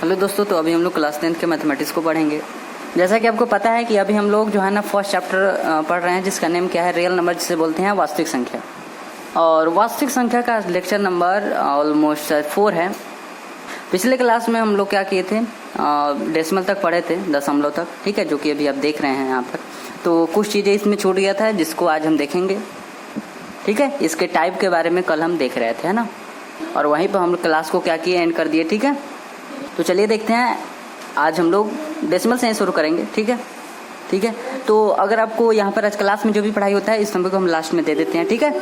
Hello दोस्तों, तो अभी हम लोग क्लास 10 के मैथमेटिक्स को पढ़ेंगे। जैसा कि आपको पता है कि अभी हम लोग जो है ना फर्स्ट चैप्टर पढ़ रहे हैं, जिसका नेम क्या है, रियल नंबर, जिसे बोलते हैं वास्तविक संख्या। और वास्तविक संख्या का लेक्चर नंबर ऑलमोस्ट 4 है। पिछले क्लास में हम लोग क्या किए थे, डेसिमल तक पढ़े थे, दशमलव तक, ठीक है, जो कि अभी आप देख रहे हैं यहाँ पर। तो कुछ चीज़ें इसमें छूट गया था जिसको आज हम देखेंगे, ठीक है। इसके टाइप के बारे में कल हम देख रहे थे, है ना, और वहीं पर हम क्लास को क्या किए, एंड कर दिए, ठीक है। तो चलिए देखते हैं, आज हम लोग डेसिमल से शुरू करेंगे, ठीक है, ठीक है। तो अगर आपको यहाँ पर आज क्लास में जो भी पढ़ाई होता है, इस नंबर को हम लास्ट में दे देते हैं, ठीक है।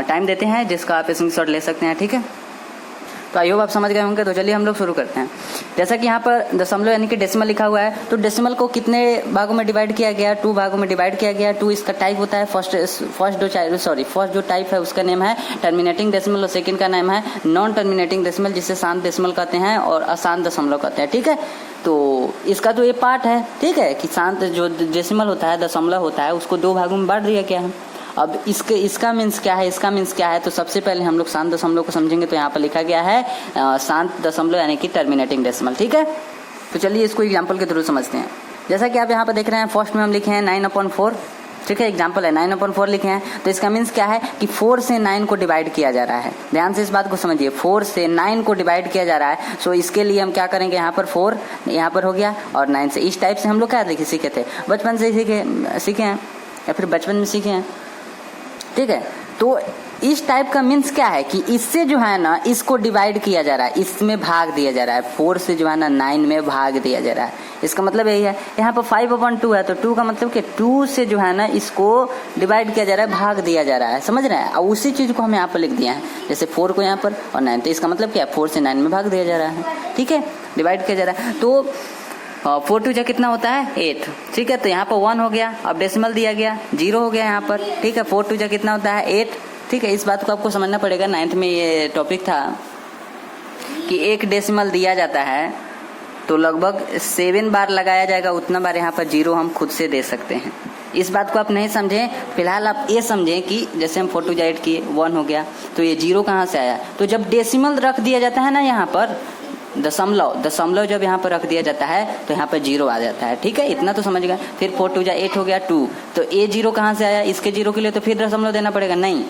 टाइम देते हैं जिसका आप स्क्रीनशॉट ले सकते हैं, ठीक है। तो आई होप आप समझ गए होंगे। तो चलिए हम लोग शुरू करते हैं। जैसा कि यहाँ पर दशमलव यानी कि डेसिमल लिखा हुआ है, तो डेसिमल को कितने भागों में डिवाइड किया गया, 2 भागों में डिवाइड किया गया। 2 इसका टाइप होता है। फर्स्ट जो टाइप है उसका नेम है टर्मिनेटिंग डेसिमल, और सेकंड का नाम है नॉन टर्मिनेटिंग डेसिमल, जिसे शांत डेसिमल कहते हैं और अशांत दशमलव कहते हैं, ठीक है। तो इसका तो ये पार्ट है, ठीक है, कि शांत जो डेसिमल होता है, दशमलव होता है, उसको 2 भागों में बांट दिया गया है। अब इसका मीन्स क्या है, इसका मीन्स क्या है, तो सबसे पहले हम लोग शांत दशमलव को समझेंगे। तो यहाँ पर लिखा गया है शांत दशमलव यानी कि टर्मिनेटिंग डेसिमल, ठीक है। तो चलिए इसको एग्जांपल के थ्रू समझते हैं। जैसा कि आप यहाँ पर देख रहे हैं, फर्स्ट में हम लिखे हैं 9/4, ठीक है, एग्जाम्पल है 9/4 लिखे हैं। तो इसका मीन्स क्या है कि 4 से 9 को डिवाइड किया जा रहा है। ध्यान से इस बात को समझिए, 4 से 9 को डिवाइड किया जा रहा है। सो इसके लिए हम क्या करेंगे, यहाँ पर 4 यहाँ पर हो गया और 9 से। इस टाइप से हम लोग क्या सीखे थे, बचपन से सीखे हैं या फिर बचपन में सीखे हैं, ठीक है। तो इस टाइप का मीन्स क्या है कि इससे जो है ना इसको डिवाइड किया जा रहा है, इसमें भाग दिया जा रहा है। 4 से जो है ना 9 में भाग दिया जा रहा है। इसका मतलब यही है। यहाँ पर 5/2 है, तो 2 का मतलब कि 2 से जो है ना इसको डिवाइड किया जा रहा है, भाग दिया जा रहा है, समझ रहे हैं। और उसी चीज को हम यहाँ पर लिख दिया है, जैसे 4 को यहाँ पर और 9, तो इसका मतलब क्या है, 4 से 9 में भाग दिया जा रहा है, ठीक है, डिवाइड किया जा रहा है। तो 4 2 जा कितना होता है, 8, ठीक है। तो यहाँ पर 1 हो गया, अब डेसिमल दिया गया 0 हो गया यहाँ पर, ठीक है। 4 2 जा कितना होता है, 8, ठीक है। इस बात को आपको समझना पड़ेगा। 9th में ये टॉपिक था कि एक डेसिमल दिया जाता है तो लगभग 7 बार लगाया जाएगा, उतना बार यहाँ पर 0 हम खुद से दे सकते हैं। इस बात को आप नहीं समझें, फिलहाल आप ये समझें कि जैसे हम 4 2 जा 8 किए, 1 हो गया, तो ये 0 कहाँ से आया। तो जब डेसिमल रख दिया जाता है ना यहाँ पर, दशमलव जब यहाँ पर रख दिया जाता है तो यहाँ पर 0 आ जाता है, ठीक है। इतना तो समझ गए। फिर 4 2 जा 8 हो गया 2, तो ये 0 कहाँ से आया, इसके 0 के लिए तो फिर दशमलव देना पड़ेगा, नहीं।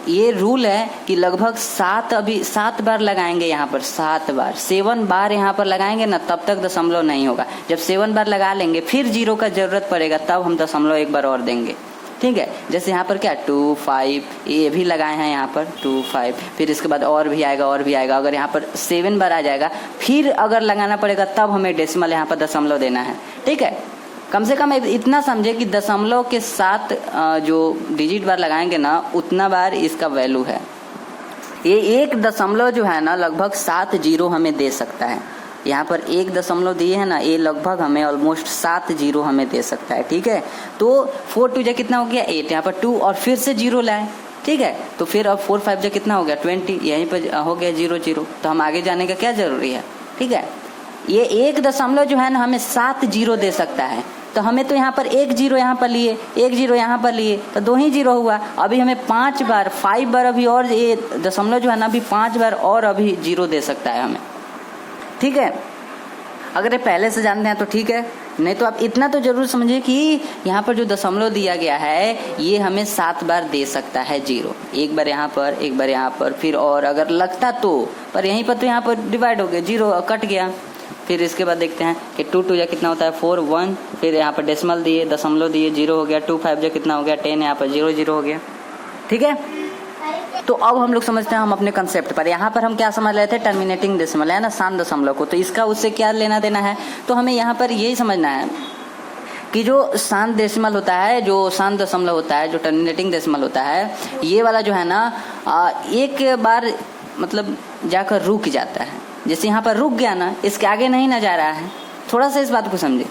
ये रूल है कि लगभग 7 बार लगाएंगे यहाँ पर, 7 बार, 7 बार यहाँ पर लगाएंगे ना, तब तक दशमलव नहीं होगा। जब 7 बार लगा लेंगे फिर 0 का जरूरत पड़ेगा, तब हम दशमलव एक बार और देंगे, ठीक है। जैसे यहाँ पर क्या 2 5 ये भी लगाए हैं यहाँ पर 2 5, फिर इसके बाद और भी आएगा और भी आएगा। अगर यहाँ पर 7 बार आ जाएगा, फिर अगर लगाना पड़ेगा, तब हमें डेसिमल यहाँ पर दशमलव देना है, ठीक है। कम से कम इतना समझे कि दशमलव के साथ जो डिजिट बार लगाएंगे ना, उतना बार इसका वैल्यू है। ये एक दशमलव जो है ना लगभग 7 0 हमें दे सकता है। यहाँ पर एक दशमलव दिए है ना, ये लगभग हमें ऑलमोस्ट 7 0 हमें दे सकता है, ठीक है। तो 4 2 जा कितना हो गया 8, यहाँ पर 2 और फिर से 0 लाए, ठीक है। तो फिर अब 4 5 जा कितना हो गया 20, यहीं पर हो गया 0 0। तो हम आगे जाने का क्या जरूरी है, ठीक है। ये एक दशमलव जो है ना हमें 7 0 दे सकता है। तो हमें तो यहाँ पर 1 0 यहाँ पर लिए, 1 0 यहाँ पर लिए, तो 2 ही 0 हुआ। अभी हमें 5 बार अभी और ये दशमलव जो है ना अभी 5 बार और अभी 0 दे सकता है हमें, ठीक है। अगर ये पहले से जानते हैं तो ठीक है, नहीं तो आप इतना तो जरूर समझिए कि यहाँ पर जो दशमलव दिया गया है ये हमें 7 बार दे सकता है 0। एक बार यहाँ पर, एक बार यहाँ पर, फिर और अगर लगता तो, पर यहीं पर तो यहाँ पर डिवाइड हो गया, 0 कट गया। फिर इसके बाद देखते हैं कि 2 2 जा कितना होता है 4 1, फिर यहाँ पर डेसिमल दिए, दशमलव दिए, 0 हो गया। 2 5 जा कितना हो गया 10, यहाँ पर 0 0 हो गया, ठीक है। तो अब हम लोग समझते हैं हम अपने कंसेप्ट पर। यहाँ पर हम क्या समझ रहे थे, टर्मिनेटिंग डेसिमल है ना, शांत दशमलव को। तो इसका उससे क्या लेना देना है, तो हमें यहाँ पर यही समझना है कि जो शांत डेसिमल होता है, जो शांत दशमलव होता है, जो टर्मिनेटिंग डेसिमल होता है, ये वाला जो है ना एक बार मतलब जाकर रुक जाता है। जैसे यहाँ पर रुक गया ना, इसके आगे नहीं ना जा रहा है। थोड़ा सा इस बात को समझे,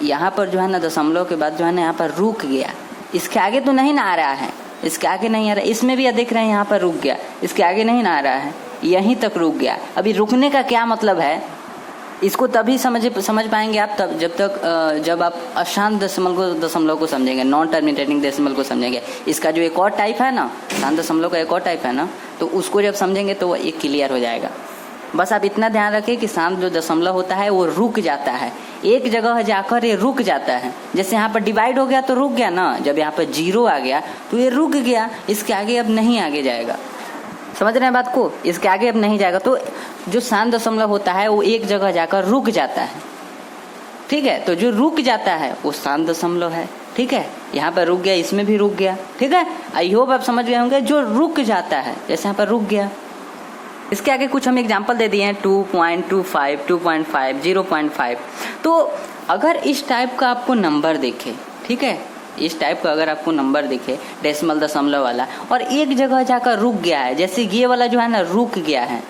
यहाँ पर जो है ना दशमलव के बाद जो है ना यहाँ पर रुक गया, इसके आगे तो नहीं ना आ रहा है, इसके आगे नहीं आ रहा है। इसमें भी देख रहे हैं यहाँ पर रुक गया, इसके आगे नहीं ना आ रहा है, यहीं तक रुक गया। अभी रुकने का क्या मतलब है, इसको तभी समझ पाएंगे आप तब जब आप अशांत दशमलव को समझेंगे, नॉन टर्मिनेटिंग डेसिमल को समझेंगे। इसका जो एक और टाइप है ना, शांत दशमलव का एक और टाइप है ना, तो उसको जब समझेंगे तो वो एक क्लियर हो जाएगा। बस आप इतना ध्यान रखें कि शांत जो दशमलव होता है वो रुक जाता है, एक जगह जाकर ये रुक जाता है। जैसे यहाँ पर डिवाइड हो गया तो रुक गया ना, जब यहाँ पर 0 आ गया तो ये रुक गया, इसके आगे अब नहीं आगे जाएगा। समझ रहे हैं बात को, इसके आगे अब नहीं जाएगा। तो जो शांत दशमलव होता है वो एक जगह जाकर रुक जाता है, ठीक है। तो जो रुक जाता है वो शांत दशमलव है, ठीक है। यहाँ पर रुक गया, इसमें भी रुक गया, ठीक है। आई होप आप समझ गए होंगे जो रुक जाता है, जैसे यहाँ पर रुक गया। इसके आगे कुछ हम एग्जाम्पल दे दिए हैं 2.25, 2.5, 0.5। तो अगर इस टाइप का आपको नंबर दिखे, ठीक है, इस टाइप का अगर आपको नंबर दिखे डेसिमल दशमलव वाला और एक जगह जाकर रुक गया है, जैसे ये वाला जो है ना रुक गया है।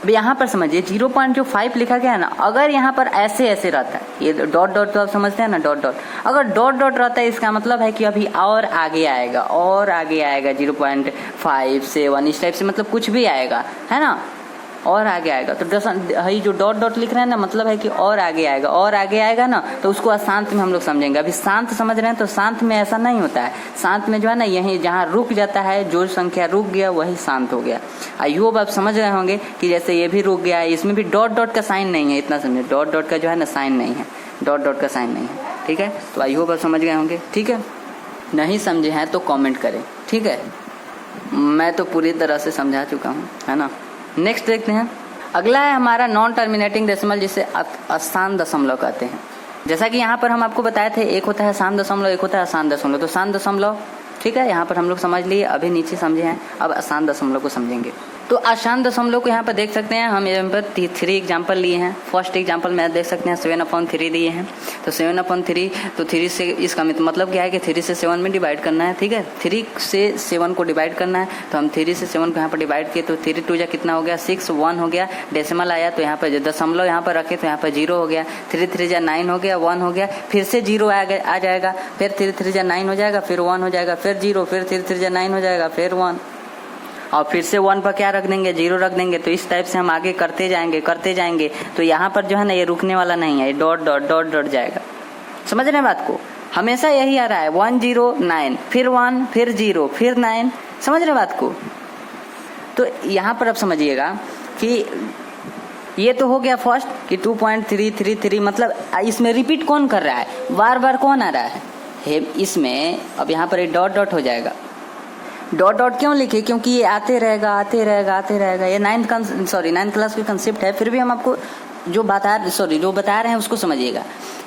अब यहाँ पर समझिए 0.5 लिखा गया है ना, अगर यहाँ पर ऐसे ऐसे रहता है, ये डॉट डॉट तो आप समझते हैं ना, डॉट डॉट, अगर डॉट डॉट रहता है इसका मतलब है कि अभी और आगे आएगा, और आगे आएगा 0.5, 7 इस टाइप से, मतलब कुछ भी आएगा, है ना, और आगे आएगा। तो ये जो डॉट डॉट लिख रहे हैं ना, मतलब है कि और आगे आएगा, और आगे आएगा ना, तो उसको अशांत में हम लोग समझेंगे। अभी शांत समझ रहे हैं, तो शांत में ऐसा नहीं होता है। शांत में जो है ना, यहीं जहाँ रुक जाता है, जो संख्या रुक गया वही शांत हो गया। आई होप आप समझ रहे होंगे कि जैसे ये भी रुक गया है, इसमें भी डॉट डॉट का साइन नहीं है, इतना समझे, डॉट डॉट का जो है ना साइन नहीं है, डॉट डॉट का साइन नहीं है, ठीक है। तो आई होप आप समझ गए होंगे, ठीक है। नहीं समझे हैं तो कॉमेंट करें, ठीक है। मैं तो पूरी तरह से समझा चुका हूँ, है ना। नेक्स्ट देखते हैं, अगला है हमारा नॉन टर्मिनेटिंग डेसिमल, जिसे अशांत दशमलव कहते हैं। जैसा कि यहाँ पर हम आपको बताए थे, एक होता है शांत दशमलव, एक होता है अशांत दशमलव। तो शांत दशमलव, ठीक है, यहाँ पर हम लोग समझ लिए, अभी नीचे समझे हैं, अब अशांत दशमलव को समझेंगे। तो अशांत दशमलव को यहाँ पर देख सकते हैं, हम यहाँ पर 3 एग्जाम्पल लिए हैं। फर्स्ट एग्जाम्पल में देख सकते हैं 7/3 दिए हैं। तो 7/3, तो 3 से इसका मतलब क्या है कि 3 से 7 में डिवाइड करना है, ठीक है। 3 से 7 को डिवाइड करना है, तो हम 3 से 7 को यहाँ पर डिवाइड किए, तो 3 2 कितना हो गया 6, 1 हो गया, डेसिमल आया, तो यहाँ पर दशमलव यहाँ पर रखे तो यहाँ पर 0 हो गया, 3 3 9 हो गया, 1 हो गया, फिर से 0 आ जाएगा, फिर 3 3 9 हो जाएगा, फिर 1 हो जाएगा, फिर 0, फिर 3 3 9 हो जाएगा, फिर 1, और फिर से 1 पर क्या रख देंगे, 0 रख देंगे। तो इस टाइप से हम आगे करते जाएंगे। तो यहाँ पर जो है ना ये रुकने वाला नहीं है, डॉट डॉट डॉट डॉट जाएगा। समझ रहे हैं बात को, हमेशा यही आ रहा है 1 0 9, फिर 1, फिर 0, फिर 9। समझ रहे बात को। तो यहाँ पर अब समझिएगा कि ये तो हो गया फर्स्ट कि 2.333, मतलब इसमें रिपीट कौन कर रहा है, बार बार कौन आ रहा है इसमें। अब यहाँ पर एक डॉट डॉट हो जाएगा। डॉट डॉट क्यों लिखे, क्योंकि ये आते रहेगा। ये 9th क्लास की कंसेप्ट है। फिर भी हम आपको जो बता रहे हैं उसको समझिएगा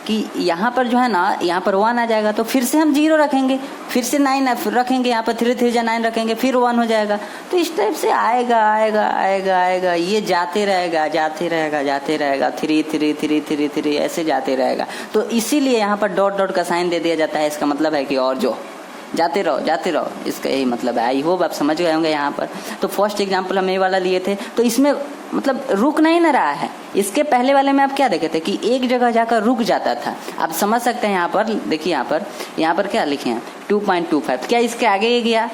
कि यहाँ पर जो है ना, यहाँ पर 1 आ जाएगा, तो फिर से हम 0 रखेंगे, फिर से 9 रखेंगे, यहाँ पर 3 3 9 रखेंगे, फिर 1 हो जाएगा। तो इस टाइप से आएगा, ये जाते रहेगा, 3 ऐसे जाते रहेगा। तो इसीलिए यहाँ पर डॉट डॉट का साइन दे दिया जाता है। इसका मतलब है कि और जो जाते रहो, इसका यही मतलब है। आई होप आप समझ गए होंगे यहाँ पर। तो फर्स्ट एग्जांपल हम ये वाला लिए थे, तो इसमें मतलब रुक नहीं ना रहा है। इसके पहले वाले में आप क्या देखे थे कि एक जगह जाकर रुक जाता था। आप समझ सकते हैं यहाँ पर, देखिए यहाँ पर क्या लिखे हैं 2.25, क्या इसके आगे गया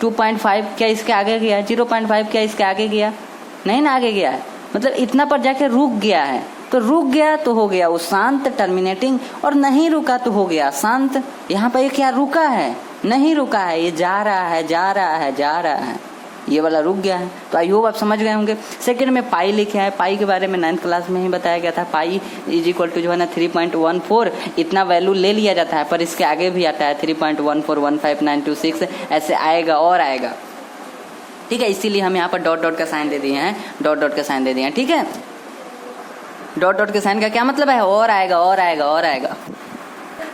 2.5, क्या इसके आगे गया 0.5, क्या इसके आगे गया, नहीं ना आगे गया है, मतलब इतना पर जाके रुक गया है। तो रुक गया तो हो गया वो शांत टर्मिनेटिंग, और नहीं रुका तो हो गया शांत। यहाँ पर ये क्या रुका है, नहीं रुका है, ये जा रहा है, ये वाला रुक गया है। तो आई होप आप समझ गए होंगे। सेकंड में पाई लिखे हैं, पाई के बारे में 9th क्लास में ही बताया गया था। पाई = जो है ना 3.14, इतना वैल्यू ले लिया जाता है, पर इसके आगे भी आता है 3.1415926, ऐसे आएगा और आएगा, ठीक है। इसीलिए हम यहाँ पर डॉट डॉट का साइन दे दिए हैं, ठीक है। डॉट डॉट के साइन का क्या मतलब है, और आएगा।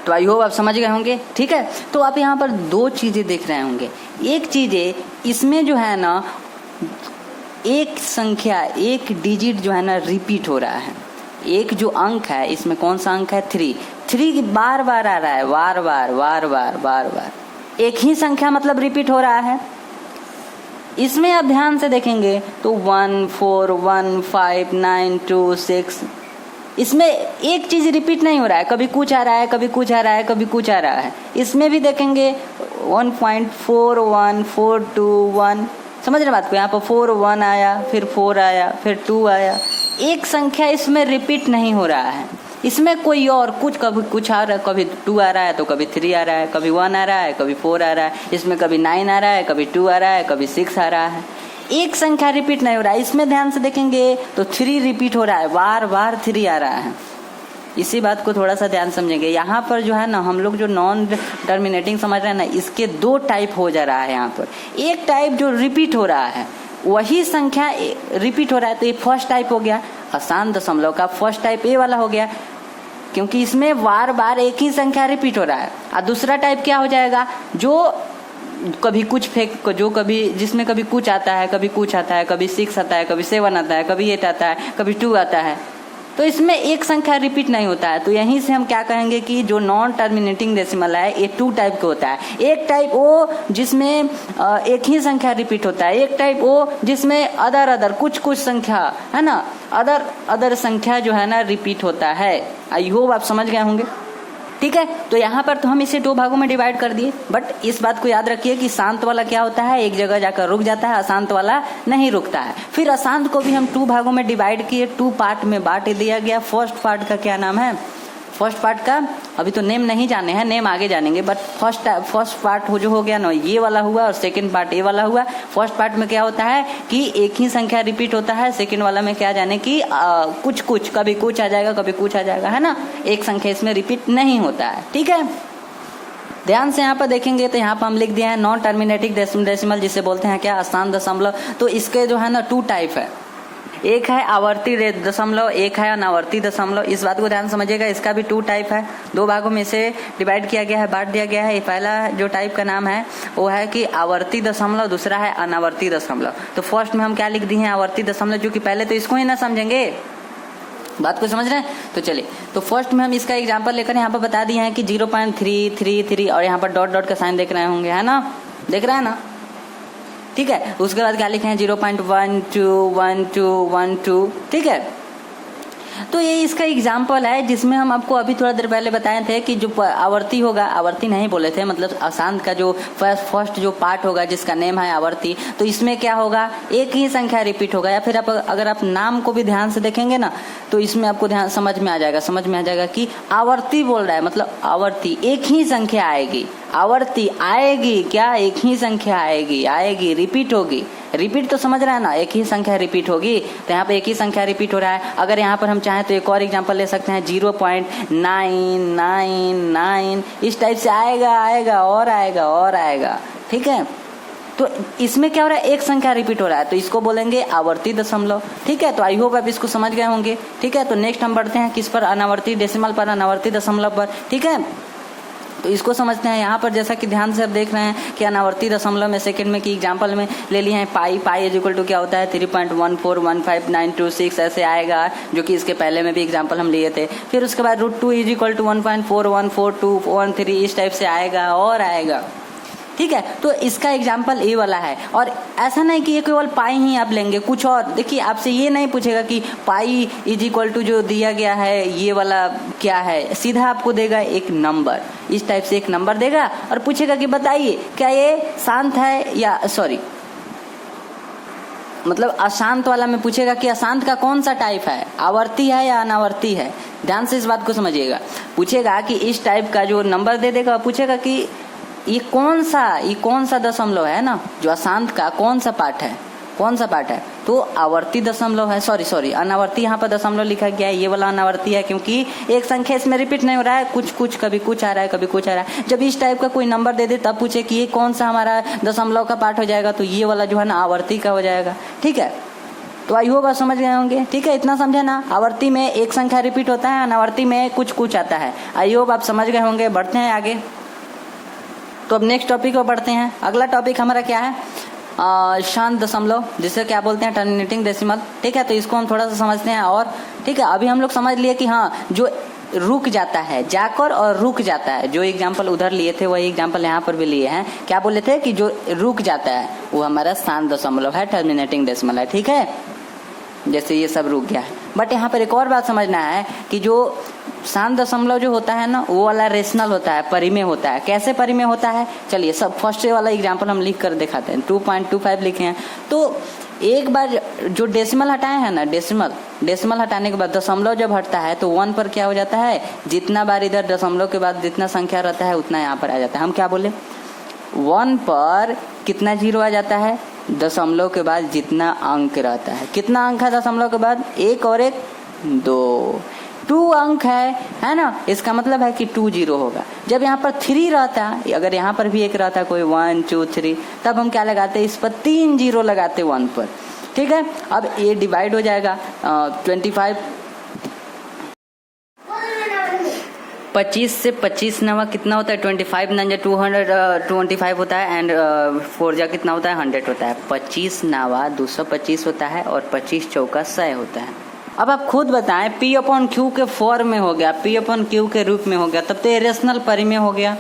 तो आई होप आप समझ गए होंगे, ठीक है। तो आप यहाँ पर 2 चीजें देख रहे होंगे। एक चीज इसमें जो है ना एक संख्या, एक डिजिट जो है ना रिपीट हो रहा है। एक जो अंक है इसमें कौन सा अंक है 3 बार बार आ रहा है, बार एक ही संख्या मतलब रिपीट हो रहा है। इसमें आप ध्यान से देखेंगे तो 1 4 1 5 9 2 6, इसमें एक चीज रिपीट नहीं हो रहा है, कभी कुछ आ रहा है, कभी कुछ आ रहा है। इसमें भी देखेंगे 1.41421, समझ रहे बात को। यहाँ पर 4 1 आया, फिर 4 आया, फिर 2 आया। एक संख्या इसमें रिपीट नहीं हो रहा है। इसमें कोई और कुछ, कभी कुछ आ रहा है, कभी 2 आ रहा है तो कभी 3 आ रहा है, कभी 1 आ रहा है, कभी 4 आ रहा है, इसमें कभी 9 आ रहा है, कभी 2 आ रहा है, कभी 6 आ रहा है। एक संख्या रिपीट नहीं हो रहा है। इसमें ध्यान से देखेंगे तो 3 रिपीट हो रहा है, बार बार 3 आ रहा है। इसी बात को थोड़ा सा ध्यान समझेंगे। यहाँ पर जो है ना हम लोग जो नॉन टर्मिनेटिंग समझ रहे हैं ना, इसके 2 टाइप हो जा रहा है। यहाँ पर एक टाइप जो रिपीट हो रहा है, वही संख्या रिपीट हो रहा है, तो ये फर्स्ट टाइप हो गया अशांत दशमलव का। फर्स्ट टाइप ए वाला हो गया, क्योंकि इसमें बार बार एक ही संख्या रिपीट हो रहा है। और दूसरा टाइप क्या हो जाएगा, जो कभी कुछ जो कभी जिसमें कभी कुछ आता है, कभी कुछ आता है, कभी 6 आता है, कभी 7 आता है, कभी 8 आता है, कभी 2 आता है। तो इसमें एक संख्या रिपीट नहीं होता है। तो यहीं से हम क्या कहेंगे कि जो नॉन टर्मिनेटिंग डेसिमल है ये 2 टाइप का होता है। एक टाइप वो जिसमें एक ही संख्या रिपीट होता है, एक टाइप वो जिसमें अदर कुछ संख्या है ना, अदर संख्या जो है ना रिपीट होता है। आई होप आप समझ गए होंगे। ठीक है, तो यहाँ पर तो हम इसे 2 भागों में डिवाइड कर दिए, बट इस बात को याद रखिए कि शांत वाला क्या होता है, एक जगह जाकर रुक जाता है, अशांत वाला नहीं रुकता है। फिर अशांत को भी हम 2 भागों में डिवाइड किए, 2 पार्ट में बांट दिया गया। फर्स्ट पार्ट का क्या नाम है, फर्स्ट पार्ट का अभी तो नेम नहीं जाने हैं, नेम आगे जानेंगे, बट फर्स्ट पार्ट जो हो गया ना ये वाला हुआ, और सेकंड पार्ट ये वाला हुआ। फर्स्ट पार्ट में क्या होता है कि एक ही संख्या रिपीट होता है, सेकंड वाला में क्या जाने कि कुछ कभी कुछ आ जाएगा, कभी कुछ आ जाएगा, है ना, एक संख्या इसमें रिपीट नहीं होता है। ठीक है, ध्यान से यहाँ पर देखेंगे तो यहाँ पर हम लिख दिए हैं नॉन टर्मिनेटिंग डेसिमल, जिसे बोलते हैं क्या, अशांत दशमलव। तो इसके जो है ना 2 टाइप है, एक है आवर्ती दशमलव, एक है अनावर्ती दशमलव। इस बात को ध्यान समझिएगा, इसका भी 2 टाइप है, 2 भागों में से डिवाइड किया गया है, बांट दिया गया है। पहला जो टाइप का नाम है वो है कि आवर्ती दशमलव, दूसरा है अनावर्ती दशमलव। तो फर्स्ट में हम क्या लिख दिए हैं, आवर्ती दशमलव, जो कि पहले तो इसको ही ना समझेंगे, बात को समझ रहे हैं। तो चलिए, तो फर्स्ट में हम इसका एग्जाम्पल लेकर यहाँ पर बता दिए हैं कि 0.333 और यहाँ पर डॉट का साइन देख रहे होंगे, है ना, देख रहे हैं ना। ठीक है, उसके बाद क्या लिखे हैं 0.121212। ठीक है, तो ये इसका एग्जाम्पल है, जिसमें हम आपको अभी थोड़ा देर पहले बताए थे कि जो आवर्ती होगा, आवर्ती नहीं बोले थे, मतलब अशांत का जो फर्स्ट जो पार्ट होगा जिसका नेम है आवर्ती, तो इसमें क्या होगा, एक ही संख्या रिपीट होगा। या फिर अगर आप नाम को भी ध्यान से देखेंगे ना, तो इसमें आपको ध्यान समझ में आ जाएगा कि आवर्ती बोल रहा है, मतलब आवर्ती एक ही संख्या आएगी, आवर्ती आएगी क्या, एक ही संख्या आएगी रिपीट होगी। रिपीट तो समझ रहा है ना, एक ही संख्या रिपीट होगी, तो यहाँ पे एक ही संख्या रिपीट हो रहा है। अगर यहाँ पर हम चाहें तो एक और एग्जांपल ले सकते हैं, 0.999, इस टाइप से आएगा और आएगा। ठीक है, तो इसमें क्या हो रहा है, एक संख्या रिपीट हो रहा है, तो इसको बोलेंगे आवर्ती दशमलव। ठीक है, तो आई होप आप इसको समझ गए होंगे। ठीक है, तो नेक्स्ट हम बढ़ते हैं किस पर, अनावर्ती डेसिमल पर, अनावर्ती दशमलव पर। ठीक है, तो इसको समझते हैं। यहाँ पर जैसा कि ध्यान से आप देख रहे हैं कि अनावर्ती दशमलव में सेकंड में की एग्जांपल में ले लिए हैं पाई इज इक्वल टू क्या होता है 3.1415926 ऐसे आएगा, जो कि इसके पहले में भी एग्जांपल हम लिए थे। फिर उसके बाद √2 इज इक्वल टू 1.414213 इस टाइप से आएगा। ठीक है, तो इसका एग्जाम्पल ए वाला है। और ऐसा नहीं कि ये केवल पाई ही आप लेंगे, कुछ और देखिए, आपसे ये नहीं पूछेगा कि पाई इज इक्वल टू जो दिया गया है ये वाला क्या है, सीधा आपको देगा एक नंबर, इस टाइप से एक नंबर देगा और पूछेगा कि बताइए क्या ये शांत है या मतलब अशांत वाला में पूछेगा कि अशांत का कौन सा टाइप है, आवर्ती है या अनावर्ती है। ध्यान से इस बात को समझिएगा, पूछेगा कि इस टाइप का जो नंबर दे देगा, पूछेगा कि ये कौन सा दशमलव है ना, जो अशांत का कौन सा पार्ट है, तो आवर्ती दशमलव है, सॉरी अनावर्ती यहाँ पर दशमलव लिखा गया है, ये वाला अनावर्ती है, क्योंकि एक संख्या इसमें रिपीट नहीं हो रहा है, कुछ कभी कुछ आ रहा है, कभी कुछ आ रहा है। जब इस टाइप का कोई नंबर दे दे तब पूछे कि ये कौन सा हमारा दशमलव का पार्ट हो जाएगा, तो ये वाला जो है ना आवर्ती का हो जाएगा। ठीक है, तो आई होप आप समझ गए होंगे। ठीक है, इतना समझे ना, आवर्ती में एक संख्या रिपीट होता है, अनावर्ती में कुछ आता है। आई होप आप समझ गए होंगे। बढ़ते हैं आगे, तो अब नेक्स्ट टॉपिक को पढ़ते हैं। अगला टॉपिक हमारा क्या है, शांत दशमलव, जिसे क्या बोलते हैं टर्मिनेटिंग डेसिमल। ठीक है, तो इसको हम थोड़ा सा समझते हैं। और ठीक है, अभी हम लोग समझ लिए कि हाँ, जो रुक जाता है जाकर और रुक जाता है, जो एग्जाम्पल उधर लिए थे वही एग्जाम्पल यहाँ पर भी लिए हैं। क्या बोले थे कि जो रुक जाता है वो हमारा शांत दशमलव है, टर्मिनेटिंग डेसिमल है। ठीक है, जैसे ये सब रुक गया है। बट यहाँ पर एक और बात समझना है कि जो शांत दशमलव जो होता है ना, वो वाला रेशनल होता है, परिमेय होता है। कैसे परिमेय होता है, चलिए सब फर्स्ट वाला एग्जांपल हम लिख कर दिखाते हैं। 2.25 लिखे हैं, तो एक बार जो डेसिमल हटाए हैं ना, डेसिमल हटाने के बाद दशमलव जब हटता है तो 1 पर क्या हो जाता है, जितना बार इधर दशमलव के बाद जितना संख्या रहता है उतना यहाँ पर आ जाता है। हम क्या बोले, 1 पर कितना जीरो आ जाता है, दशमलव के बाद जितना अंक रहता है, कितना अंक है दशमलव के बाद, एक और एक 2, 2 अंक है ना, इसका मतलब है कि 2 0 होगा। जब यहाँ पर 3 रहता है, अगर यहाँ पर भी एक रहता है कोई 1 2 3, तब हम क्या लगाते हैं, इस पर 3 0 लगाते 1 पर, ठीक है। अब ये डिवाइड हो जाएगा 25, 25 से 25 नवा कितना होता है 25 9 225 होता है, एंड 4 जा कितना होता है 100 होता है। 25 नावा 225 होता है और 25 चौका 100 होता है। अब आप खुद बताएं, P अपॉन Q के फॉर्म में हो गया, P अपॉन Q के रूप में हो गया, तब तो ये रेशनल परिमेय हो गया,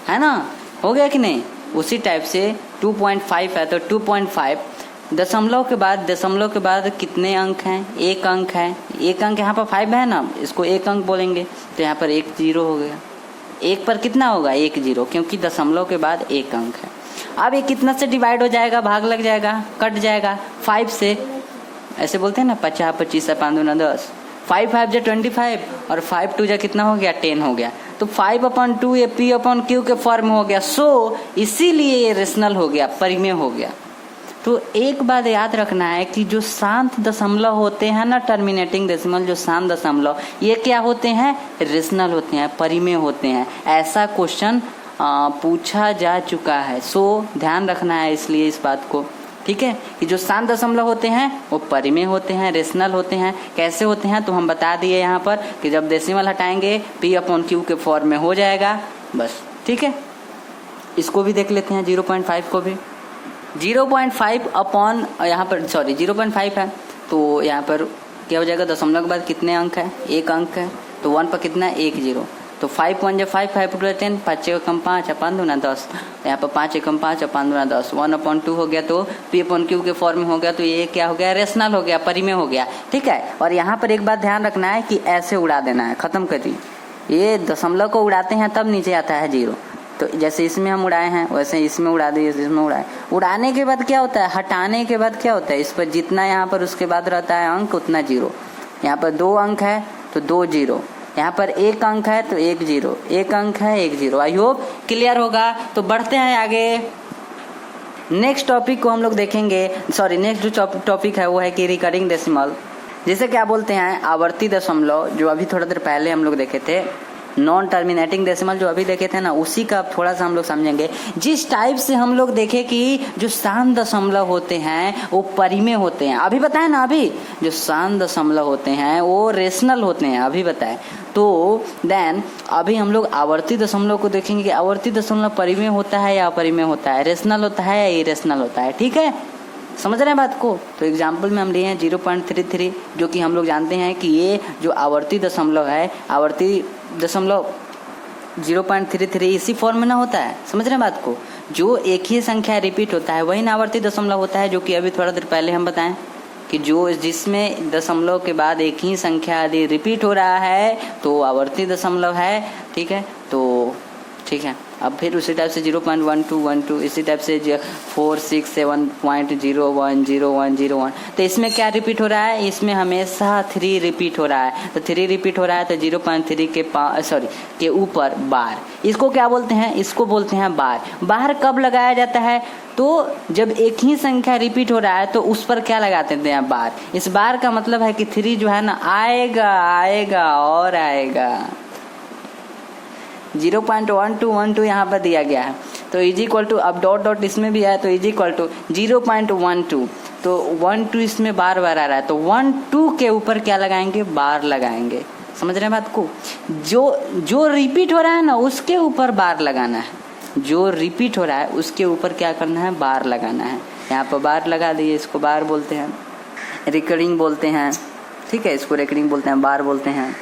है ना, हो गया कि नहीं। उसी टाइप से 2.5 है तो 2.5 दशमलव के बाद कितने अंक हैं, एक अंक है, एक अंक यहाँ पर 5 है ना, इसको एक अंक बोलेंगे, तो यहाँ पर 1 0 हो गया। एक पर कितना होगा 1 0, क्योंकि दशमलव के बाद एक अंक है। अब ये कितना से डिवाइड हो जाएगा, भाग लग जाएगा, कट जाएगा 5 से, ऐसे बोलते हैं ना 50 25 5 2 10, 5 5 जा 25 और 5 2 जा कितना हो गया 10 हो गया। तो 5/2 ये P अपॉन Q के फॉर्म हो गया, सो इसीलिए ये रेशनल हो गया, परिमेय हो गया। तो एक बात याद रखना है कि जो शांत दशमलव होते हैं ना, टर्मिनेटिंग डेसिमल, जो शांत दशमलव, ये क्या होते हैं, रेशनल होते हैं, परिमेय होते हैं। ऐसा क्वेश्चन पूछा जा चुका है, सो ध्यान रखना है इसलिए इस बात को, ठीक है, कि जो शांत दशमलव होते हैं वो परिमेय होते हैं, रेशनल होते हैं। कैसे होते हैं तो हम बता दिए यहाँ पर कि जब डेसिमल हटाएंगे P अपॉन Q के फॉर्म में हो जाएगा, बस, ठीक है। इसको भी देख लेते हैं, 0.5 को भी। 0.5 अपॉन यहाँ पर 0.5 है, तो यहाँ पर क्या हो जाएगा, दशमलव के बाद कितने अंक है, एक अंक है, तो 1 पर कितना है 1 0, तो 5 1 5 5 2 10, 5 1 5 5 2 10, यहाँ पर 5 1 5 5 2 10, 1/2 हो गया, तो P अपॉन Q के फॉर्म में हो गया, तो ये क्या हो गया, रेशनल हो गया, परिमेय हो गया, ठीक है। और यहाँ पर एक बात ध्यान रखना है कि ऐसे उड़ा देना है, खत्म करिए। ये दशमलव को उड़ाते हैं तब नीचे आता है 0, तो जैसे इसमें हम उड़ाए हैं वैसे इसमें उड़ा दिए, इसमें उड़ाए। उड़ाने के बाद क्या होता है, हटाने के बाद क्या होता है, इस पर जितना यहाँ पर उसके बाद रहता है अंक उतना 0। यहाँ पर 2 अंक है तो 2 0, यहाँ पर एक अंक है तो 1 0, एक अंक है 1 0। आई होप क्लियर होगा। तो बढ़ते हैं आगे, नेक्स्ट टॉपिक को हम लोग देखेंगे। नेक्स्ट जो टॉपिक है वो है कि रिकरिंग डेसिमल, जिसे क्या बोलते हैं, आवर्ती दशमलव, जो अभी थोड़ा देर पहले हम लोग देखे थे। नॉन टर्मिनेटिंग डेसिमल जो अभी देखे थे ना, उसी का थोड़ा सा हम लोग समझेंगे। जिस टाइप से हम लोग देखे कि जो शांत दशमलव होते हैं वो परिमेय होते हैं, अभी बताएं ना, अभी जो शांत दशमलव होते हैं वो रेशनल होते हैं, अभी बताएं। तो देन अभी हम लोग आवर्ती दशमलव को देखेंगे कि आवर्ती दशमलव परिमेय होता है या अपरिमेय होता है, रेशनल होता है या इरेशनल होता है, ठीक है, समझ रहे हैं बात को। तो एग्जाम्पल में हम लिए हैं 0.33, जो कि हम लोग जानते हैं कि ये जो आवर्ती दशमलव है, आवर्ती दशमलव 0.33 इसी फॉर्म में ना होता है, समझ रहे हैं बात को। जो एक ही संख्या रिपीट होता है वही ना आवर्ती दशमलव होता है, जो कि अभी थोड़ा देर पहले हम बताएं कि जो जिसमें दशमलव के बाद एक ही संख्या यदि रिपीट हो रहा है तो आवर्ती दशमलव है, ठीक है। तो ठीक है, अब फिर उसी टाइप से 0.1212, इसी टाइप से 467.010101, तो इसमें क्या रिपीट हो रहा है, इसमें हमेशा 3 रिपीट हो रहा है। तो 3 रिपीट हो रहा है तो 0.3 के ऊपर बार, इसको क्या बोलते हैं, इसको बोलते हैं बार। बार कब लगाया जाता है, तो जब एक ही संख्या रिपीट हो रहा है तो उस पर क्या लगाते हैं, बार। इस बार का मतलब है कि 3 जो है ना आएगा आएगा और आएगा। 0.1212 यहाँ पर दिया गया है, तो इज इक्वल टू, अब डॉट डॉट इसमें भी है तो इज इक्वल टू 0.12, तो 12 इसमें बार बार आ रहा है, तो 12 के ऊपर क्या लगाएंगे, बार लगाएंगे। समझ रहे हैं बात को। जो रिपीट हो रहा है ना उसके ऊपर बार लगाना है, जो रिपीट हो रहा है उसके ऊपर क्या करना है, बार लगाना है। यहाँ पर बार लगा दिए, इसको बार बोलते हैं, रिकरिंग बोलते हैं, ठीक है, इसको रिकरिंग बोलते हैं, बार बोलते हैं।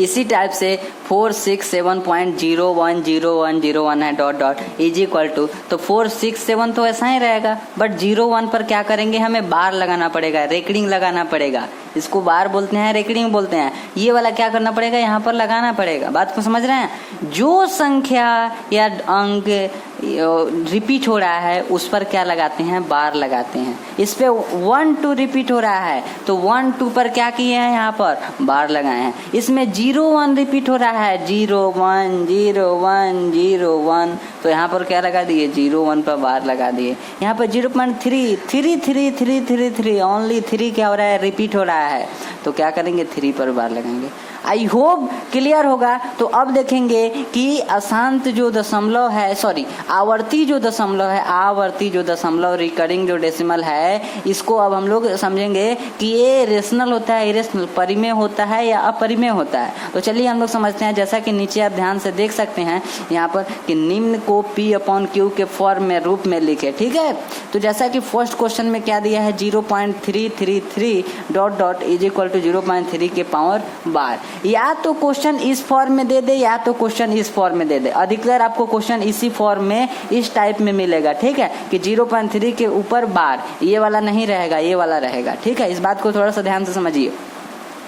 इसी टाइप से 467.010101 है dot dot is equal to, तो 467 तो ऐसा ही रहेगा, बट 01 पर क्या करेंगे, हमें बार लगाना पड़ेगा, रेकरिंग लगाना पड़ेगा। इसको बार बोलते हैं, रेकरिंग बोलते हैं। ये वाला क्या करना पड़ेगा, यहाँ पर लगाना पड़ेगा। बात को समझ रहे हैं। जो संख्या या अंक रिपीट हो रहा है उस पर क्या लगाते हैं, बार लगाते हैं। इस पे 1 2 रिपीट हो रहा है तो 1 2 पर क्या किए हैं, यहाँ पर बार लगाए हैं। इसमें 0 1 रिपीट हो रहा है, 0 1 0 1 0 1, तो यहाँ पर क्या लगा दिए, 0 1 पर बार लगा दिए। यहाँ पर 0.3 3 3 3 3 3 ओनली 3 क्या हो रहा है, रिपीट हो रहा है, तो क्या करेंगे, 3 पर बार लगाएंगे। आई होप क्लियर होगा। तो अब देखेंगे कि अशांत जो दशमलव है, सॉरी आवर्ती जो दशमलव है, आवर्ती जो दशमलव रिकरिंग जो डेसिमल है, इसको अब हम लोग समझेंगे कि ये रेशनल होता है, इरेशनल, परिमेय होता है या अपरिमेय होता है। तो चलिए हम लोग समझते हैं। जैसा कि नीचे आप ध्यान से देख सकते हैं यहाँ पर कि निम्न को P/Q के फॉर्म में रूप में लिखे, ठीक है। तो जैसा कि फर्स्ट क्वेश्चन में क्या दिया है, 0.333 dot dot is equal to 0.3 के पावर बार। या तो क्वेश्चन इस फॉर्म में दे दे या तो क्वेश्चन इस फॉर्म में दे दे। अधिकतर आपको क्वेश्चन इसी फॉर्म में इस टाइप में मिलेगा, ठीक है, कि 0.3 के ऊपर बार, ये वाला नहीं रहेगा, ये वाला रहेगा, ठीक है। इस बात को थोड़ा सा ध्यान से समझिए।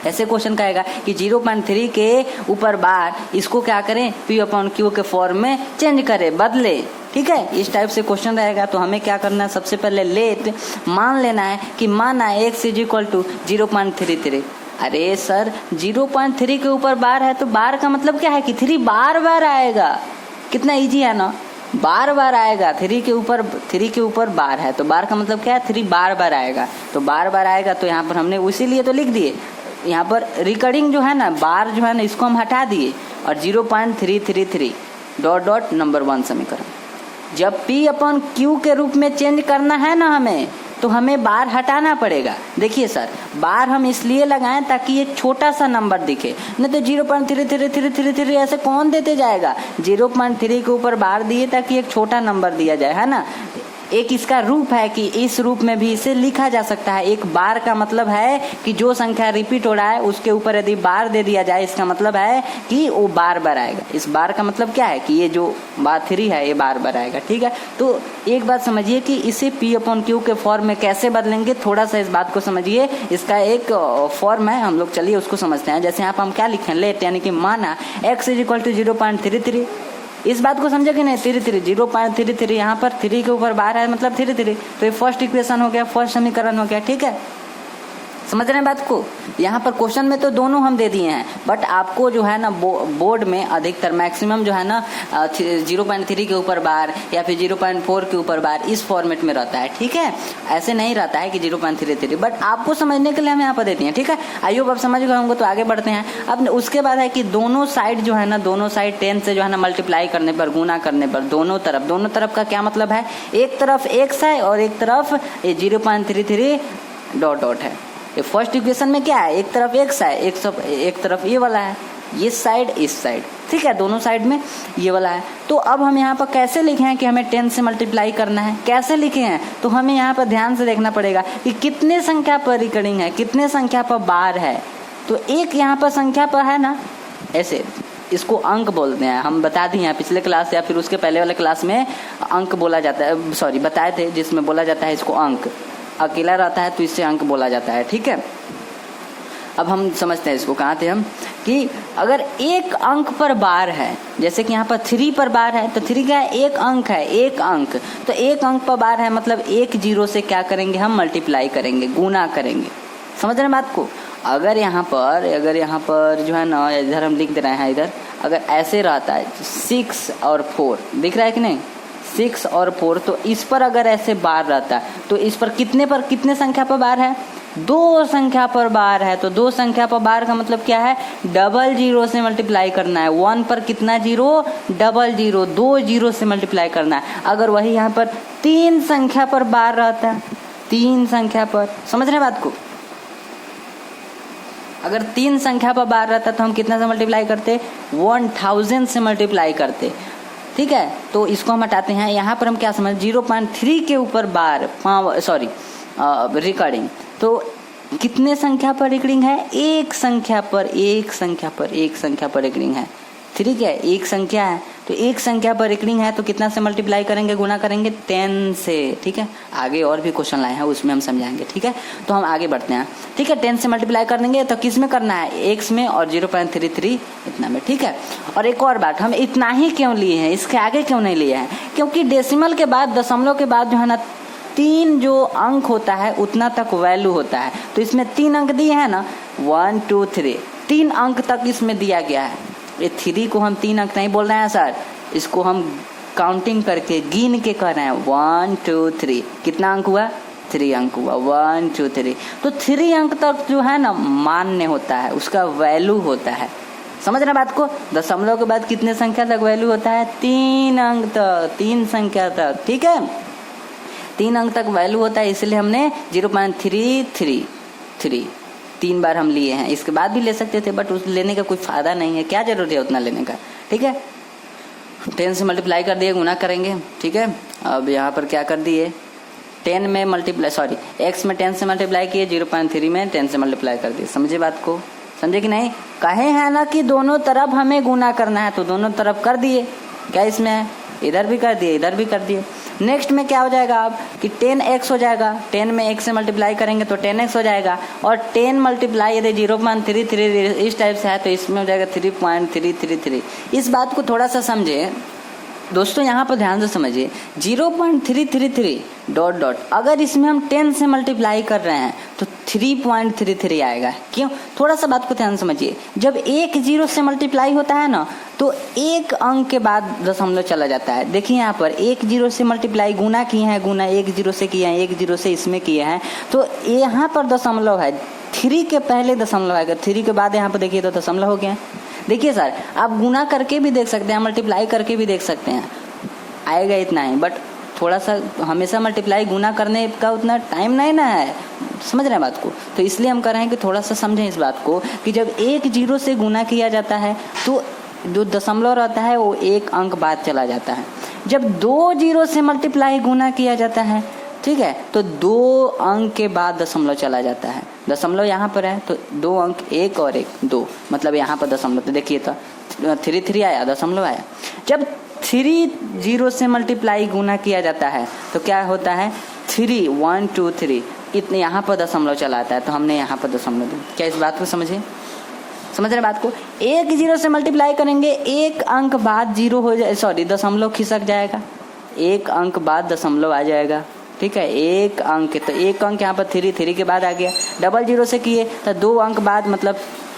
ऐसे क्वेश्चन कहेगा कि 0.3 के ऊपर बार, इसको क्या करें, P/Q के फॉर्म में चेंज करें, बदले, ठीक है। इस टाइप से क्वेश्चन रहेगा। तो हमें क्या करना है, सबसे पहले लेट मान लेना है कि माना x इज इक्वल टू 0.33। अरे सर 0.3 के ऊपर बार है तो बार का मतलब क्या है कि 3 बार बार आएगा। कितना इजी है ना, बार बार आएगा। 3 के ऊपर बार है तो बार का मतलब क्या है, 3 बार बार आएगा। तो बार बार आएगा तो यहाँ पर हमने उसीलिए तो लिख दिए। यहाँ पर रिकरिंग जो है ना, बार जो है ना, इसको हम हटा दिए और 0.333 डॉट डॉट नंबर 1 समीकरण। जब P/Q के रूप में चेंज करना है ना हमें, तो हमें बार हटाना पड़ेगा। देखिए सर, बार हम इसलिए लगाएं ताकि एक छोटा सा नंबर दिखे, नहीं तो 0.33333 ऐसे कौन देते जाएगा। 0.3 के ऊपर बार दिए ताकि एक छोटा नंबर दिया जाए, है ना। एक इसका रूप है कि इस रूप में भी इसे लिखा जा सकता है। एक बार का मतलब है कि जो संख्या रिपीट हो रहा है उसके ऊपर यदि बार दे दिया जाए, इसका मतलब है कि वो बार बार आएगा। इस बार का मतलब क्या है कि ये जो बार 3 है ये बार बार आएगा, ठीक है। तो एक बात समझिए कि इसे P/Q के फॉर्म में कैसे बदलेंगे, थोड़ा सा इस बात को समझिए। इसका एक फॉर्म है, हम लोग चलिए उसको समझते हैं। जैसे यहाँ पर हम क्या लिखें, लेट, यानी कि माना x इज इक्वल टू 0.33। इस बात को समझे कि नहीं, 0.33 यहाँ पर 3 के ऊपर बार है मतलब 33। तो ये फर्स्ट इक्वेशन हो गया, फर्स्ट समीकरण हो गया, ठीक है। समझ रहे हैं बात को। यहाँ पर क्वेश्चन में तो दोनों हम दे दिए हैं, बट आपको जो है ना बोर्ड में अधिकतर मैक्सिमम जो है ना 0.3 के ऊपर बार या फिर 0.4 के ऊपर बार, इस फॉर्मेट में रहता है, ठीक है। ऐसे नहीं रहता है कि 0.33, बट आपको समझने के लिए हम यहाँ पर देते हैं, ठीक है। आई होप आप समझ गए होंगे। तो आगे बढ़ते हैं। अब उसके बाद है कि दोनों साइड जो है ना, दोनों साइड 10 से जो है ना मल्टीप्लाई करने पर, गुना करने पर, दोनों तरफ का क्या मतलब है, एक तरफ x है और एक तरफ 0.33 डॉट डॉट है। ये फर्स्ट इक्वेशन में क्या है, एक तरफ x है, एक तरफ ये वाला है, ये साइड इस साइड, ठीक है, दोनों साइड में ये वाला है। तो अब हम यहाँ पर कैसे लिखे हैं कि हमें 10 से मल्टीप्लाई करना है, कैसे लिखे हैं, तो हमें यहाँ पर ध्यान से देखना पड़ेगा कि कितने संख्या पर रिकरिंग है, कितने संख्या पर बार है। तो एक यहाँ पर संख्या पर है ना, ऐसे इसको अंक बोलते हैं। हम बता दिए हैं पिछले क्लास या फिर उसके पहले वाले क्लास में अंक बोला जाता है, सॉरी बताए थे, जिसमें बोला जाता है इसको अंक। अकेला रहता है तो इससे अंक बोला जाता है, ठीक है। अब हम समझते हैं इसको, कहाँ थे हम, कि अगर एक अंक पर बार है, जैसे कि यहाँ पर 3 पर बार है, तो 3 क्या है, एक अंक है, एक अंक। तो एक अंक पर बार है मतलब एक 0 से क्या करेंगे, हम मल्टीप्लाई करेंगे, गुना करेंगे। समझ रहे हैं बात को। अगर यहाँ पर जो है ना, इधर हम लिख दे रहे हैं, इधर अगर ऐसे रहता है 6 और 4 दिख रहा है कि नहीं, 6 और 4, तो इस पर अगर ऐसे बार रहता है तो इस पर कितने संख्या पर बार है, 2 संख्या पर बार है। तो 2 संख्या पर बार का मतलब क्या है, 00 से मल्टीप्लाई करना है। 1 पर कितना 0, 00, 2 0 से मल्टीप्लाई करना है। अगर वही यहाँ पर 3 संख्या पर बार रहता है, 3 संख्या पर, समझ रहे बात को। अगर 3 संख्या पर बार रहता तो हम कितना से मल्टीप्लाई करते, 1000 से मल्टीप्लाई करते, ठीक है। तो इसको हम हटाते हैं। यहाँ पर हम क्या समझ, 0.3 के ऊपर बार, रिकरिंग, तो कितने संख्या पर रिकरिंग है, एक संख्या पर रिकरिंग है, 3 क्या है, एक संख्या है, तो एक संख्या पर रिकरिंग है तो कितना से मल्टीप्लाई करेंगे, गुना करेंगे 10 से। ठीक है, आगे और भी क्वेश्चन लाए हैं उसमें हम समझाएंगे। ठीक है, तो हम आगे बढ़ते हैं। ठीक है, 10 से मल्टीप्लाई कर देंगे तो किस में करना है, x में और 0.33 इतना में। ठीक है, और एक और बात, हम इतना ही क्यों लिए हैं, इसके आगे क्यों नहीं लिए हैं, क्योंकि डेसिमल के बाद, दशमलव के बाद जो है ना 3 जो अंक होता है उतना तक वैल्यू होता है। तो इसमें 3 अंक दिए हैं ना, 1 2 3, 3 अंक तक इसमें दिया गया है। ये 3 को हम 3 अंक नहीं बोल रहे हैं सर, इसको हम काउंटिंग करके गिन के कर रहे हैं 1 2 3। कितना अंक हुआ, 3 अंक हुआ, 1 2 3। तो 3 अंक तक जो है ना मान्य होता है, उसका वैल्यू होता है। समझ रहे बात को, दशमलव के बाद कितने संख्या तक वैल्यू होता है, 3 अंक तक, 3 संख्या तक। ठीक है, 3 अंक तक वैल्यू होता है, इसलिए हमने 0.333 3 बार हम लिए हैं। इसके बाद भी ले सकते थे बट उस लेने का कोई फायदा नहीं है, क्या जरूरत है उतना लेने का। ठीक है, 10 से मल्टीप्लाई कर दिए, गुना करेंगे। ठीक है, अब यहाँ पर क्या कर दिए, 10 में मल्टीप्लाई, सॉरी x में 10 से मल्टीप्लाई किए, 0.3 में 10 से मल्टीप्लाई कर दिए। समझे बात को, समझे कि नहीं। कहे हैं ना कि दोनों तरफ हमें गुना करना है, तो दोनों तरफ कर दिए। क्या इसमें है, इधर भी कर दिए, इधर भी कर दिए। नेक्स्ट में क्या हो जाएगा अब कि 10x हो जाएगा, 10 में x से मल्टीप्लाई करेंगे तो 10x हो जाएगा, और 10 मल्टीप्लाई यदि 0.33 इस टाइप से है तो इसमें हो जाएगा 3.333। इस बात को थोड़ा सा समझे दोस्तों, यहाँ पर ध्यान से समझिए, 0.333 डॉट डॉट, अगर इसमें हम 10 से मल्टीप्लाई कर रहे हैं तो 3.33 आएगा। क्यों, थोड़ा सा बात को ध्यान समझिए, जब एक 0 से मल्टीप्लाई होता है ना तो एक अंक के बाद दशमलव चला जाता है। देखिए यहाँ पर एक 0 से मल्टीप्लाई, गुना किए हैं, गुना एक 0 से किए हैं, एक 0 से इसमें किए हैं, तो यहाँ पर दशमलव है, 3 के पहले दशमलव आएगा, 3 के बाद यहाँ पर देखिए तो दशमलव हो गया। देखिए सर, आप गुना करके भी देख सकते हैं, मल्टीप्लाई करके भी देख सकते हैं, आएगा इतना ही, बट थोड़ा सा हमेशा मल्टीप्लाई गुना करने का उतना टाइम नहीं ना है। समझ रहे हैं बात को, तो इसलिए हम कह रहे हैं कि थोड़ा सा समझें इस बात को कि जब एक 0 से गुना किया जाता है तो जो दशमलव रहता है वो एक अंक बाद चला जाता है। जब 2 0 से मल्टीप्लाई गुना किया जाता है, ठीक है, तो 2 अंक के बाद दशमलव चला जाता है। दशमलव यहाँ पर है तो 2 अंक, 1 और 1 2, मतलब यहाँ पर दशमलव, तो देखिए तो 3 आया, दशमलव आया। जब 3 0 से मल्टीप्लाई गुना किया जाता है तो क्या होता है, 3 1 2 3, इतने यहाँ पर दशमलव चला आता है, तो हमने यहाँ पर दशमलव दिया। क्या इस बात को समझे, समझ रहे बात को। एक 0 से मल्टीप्लाई करेंगे, एक अंक बाद 0 हो जाए, सॉरी दशमलव खिसक जाएगा, एक अंक बाद दशमलव आ जाएगा। ठीक है, एक अंक, तो एक अंक यहाँ पर 3 के बाद आ गया। डबल 0 से किए तो 2 अंक बाद, मतलब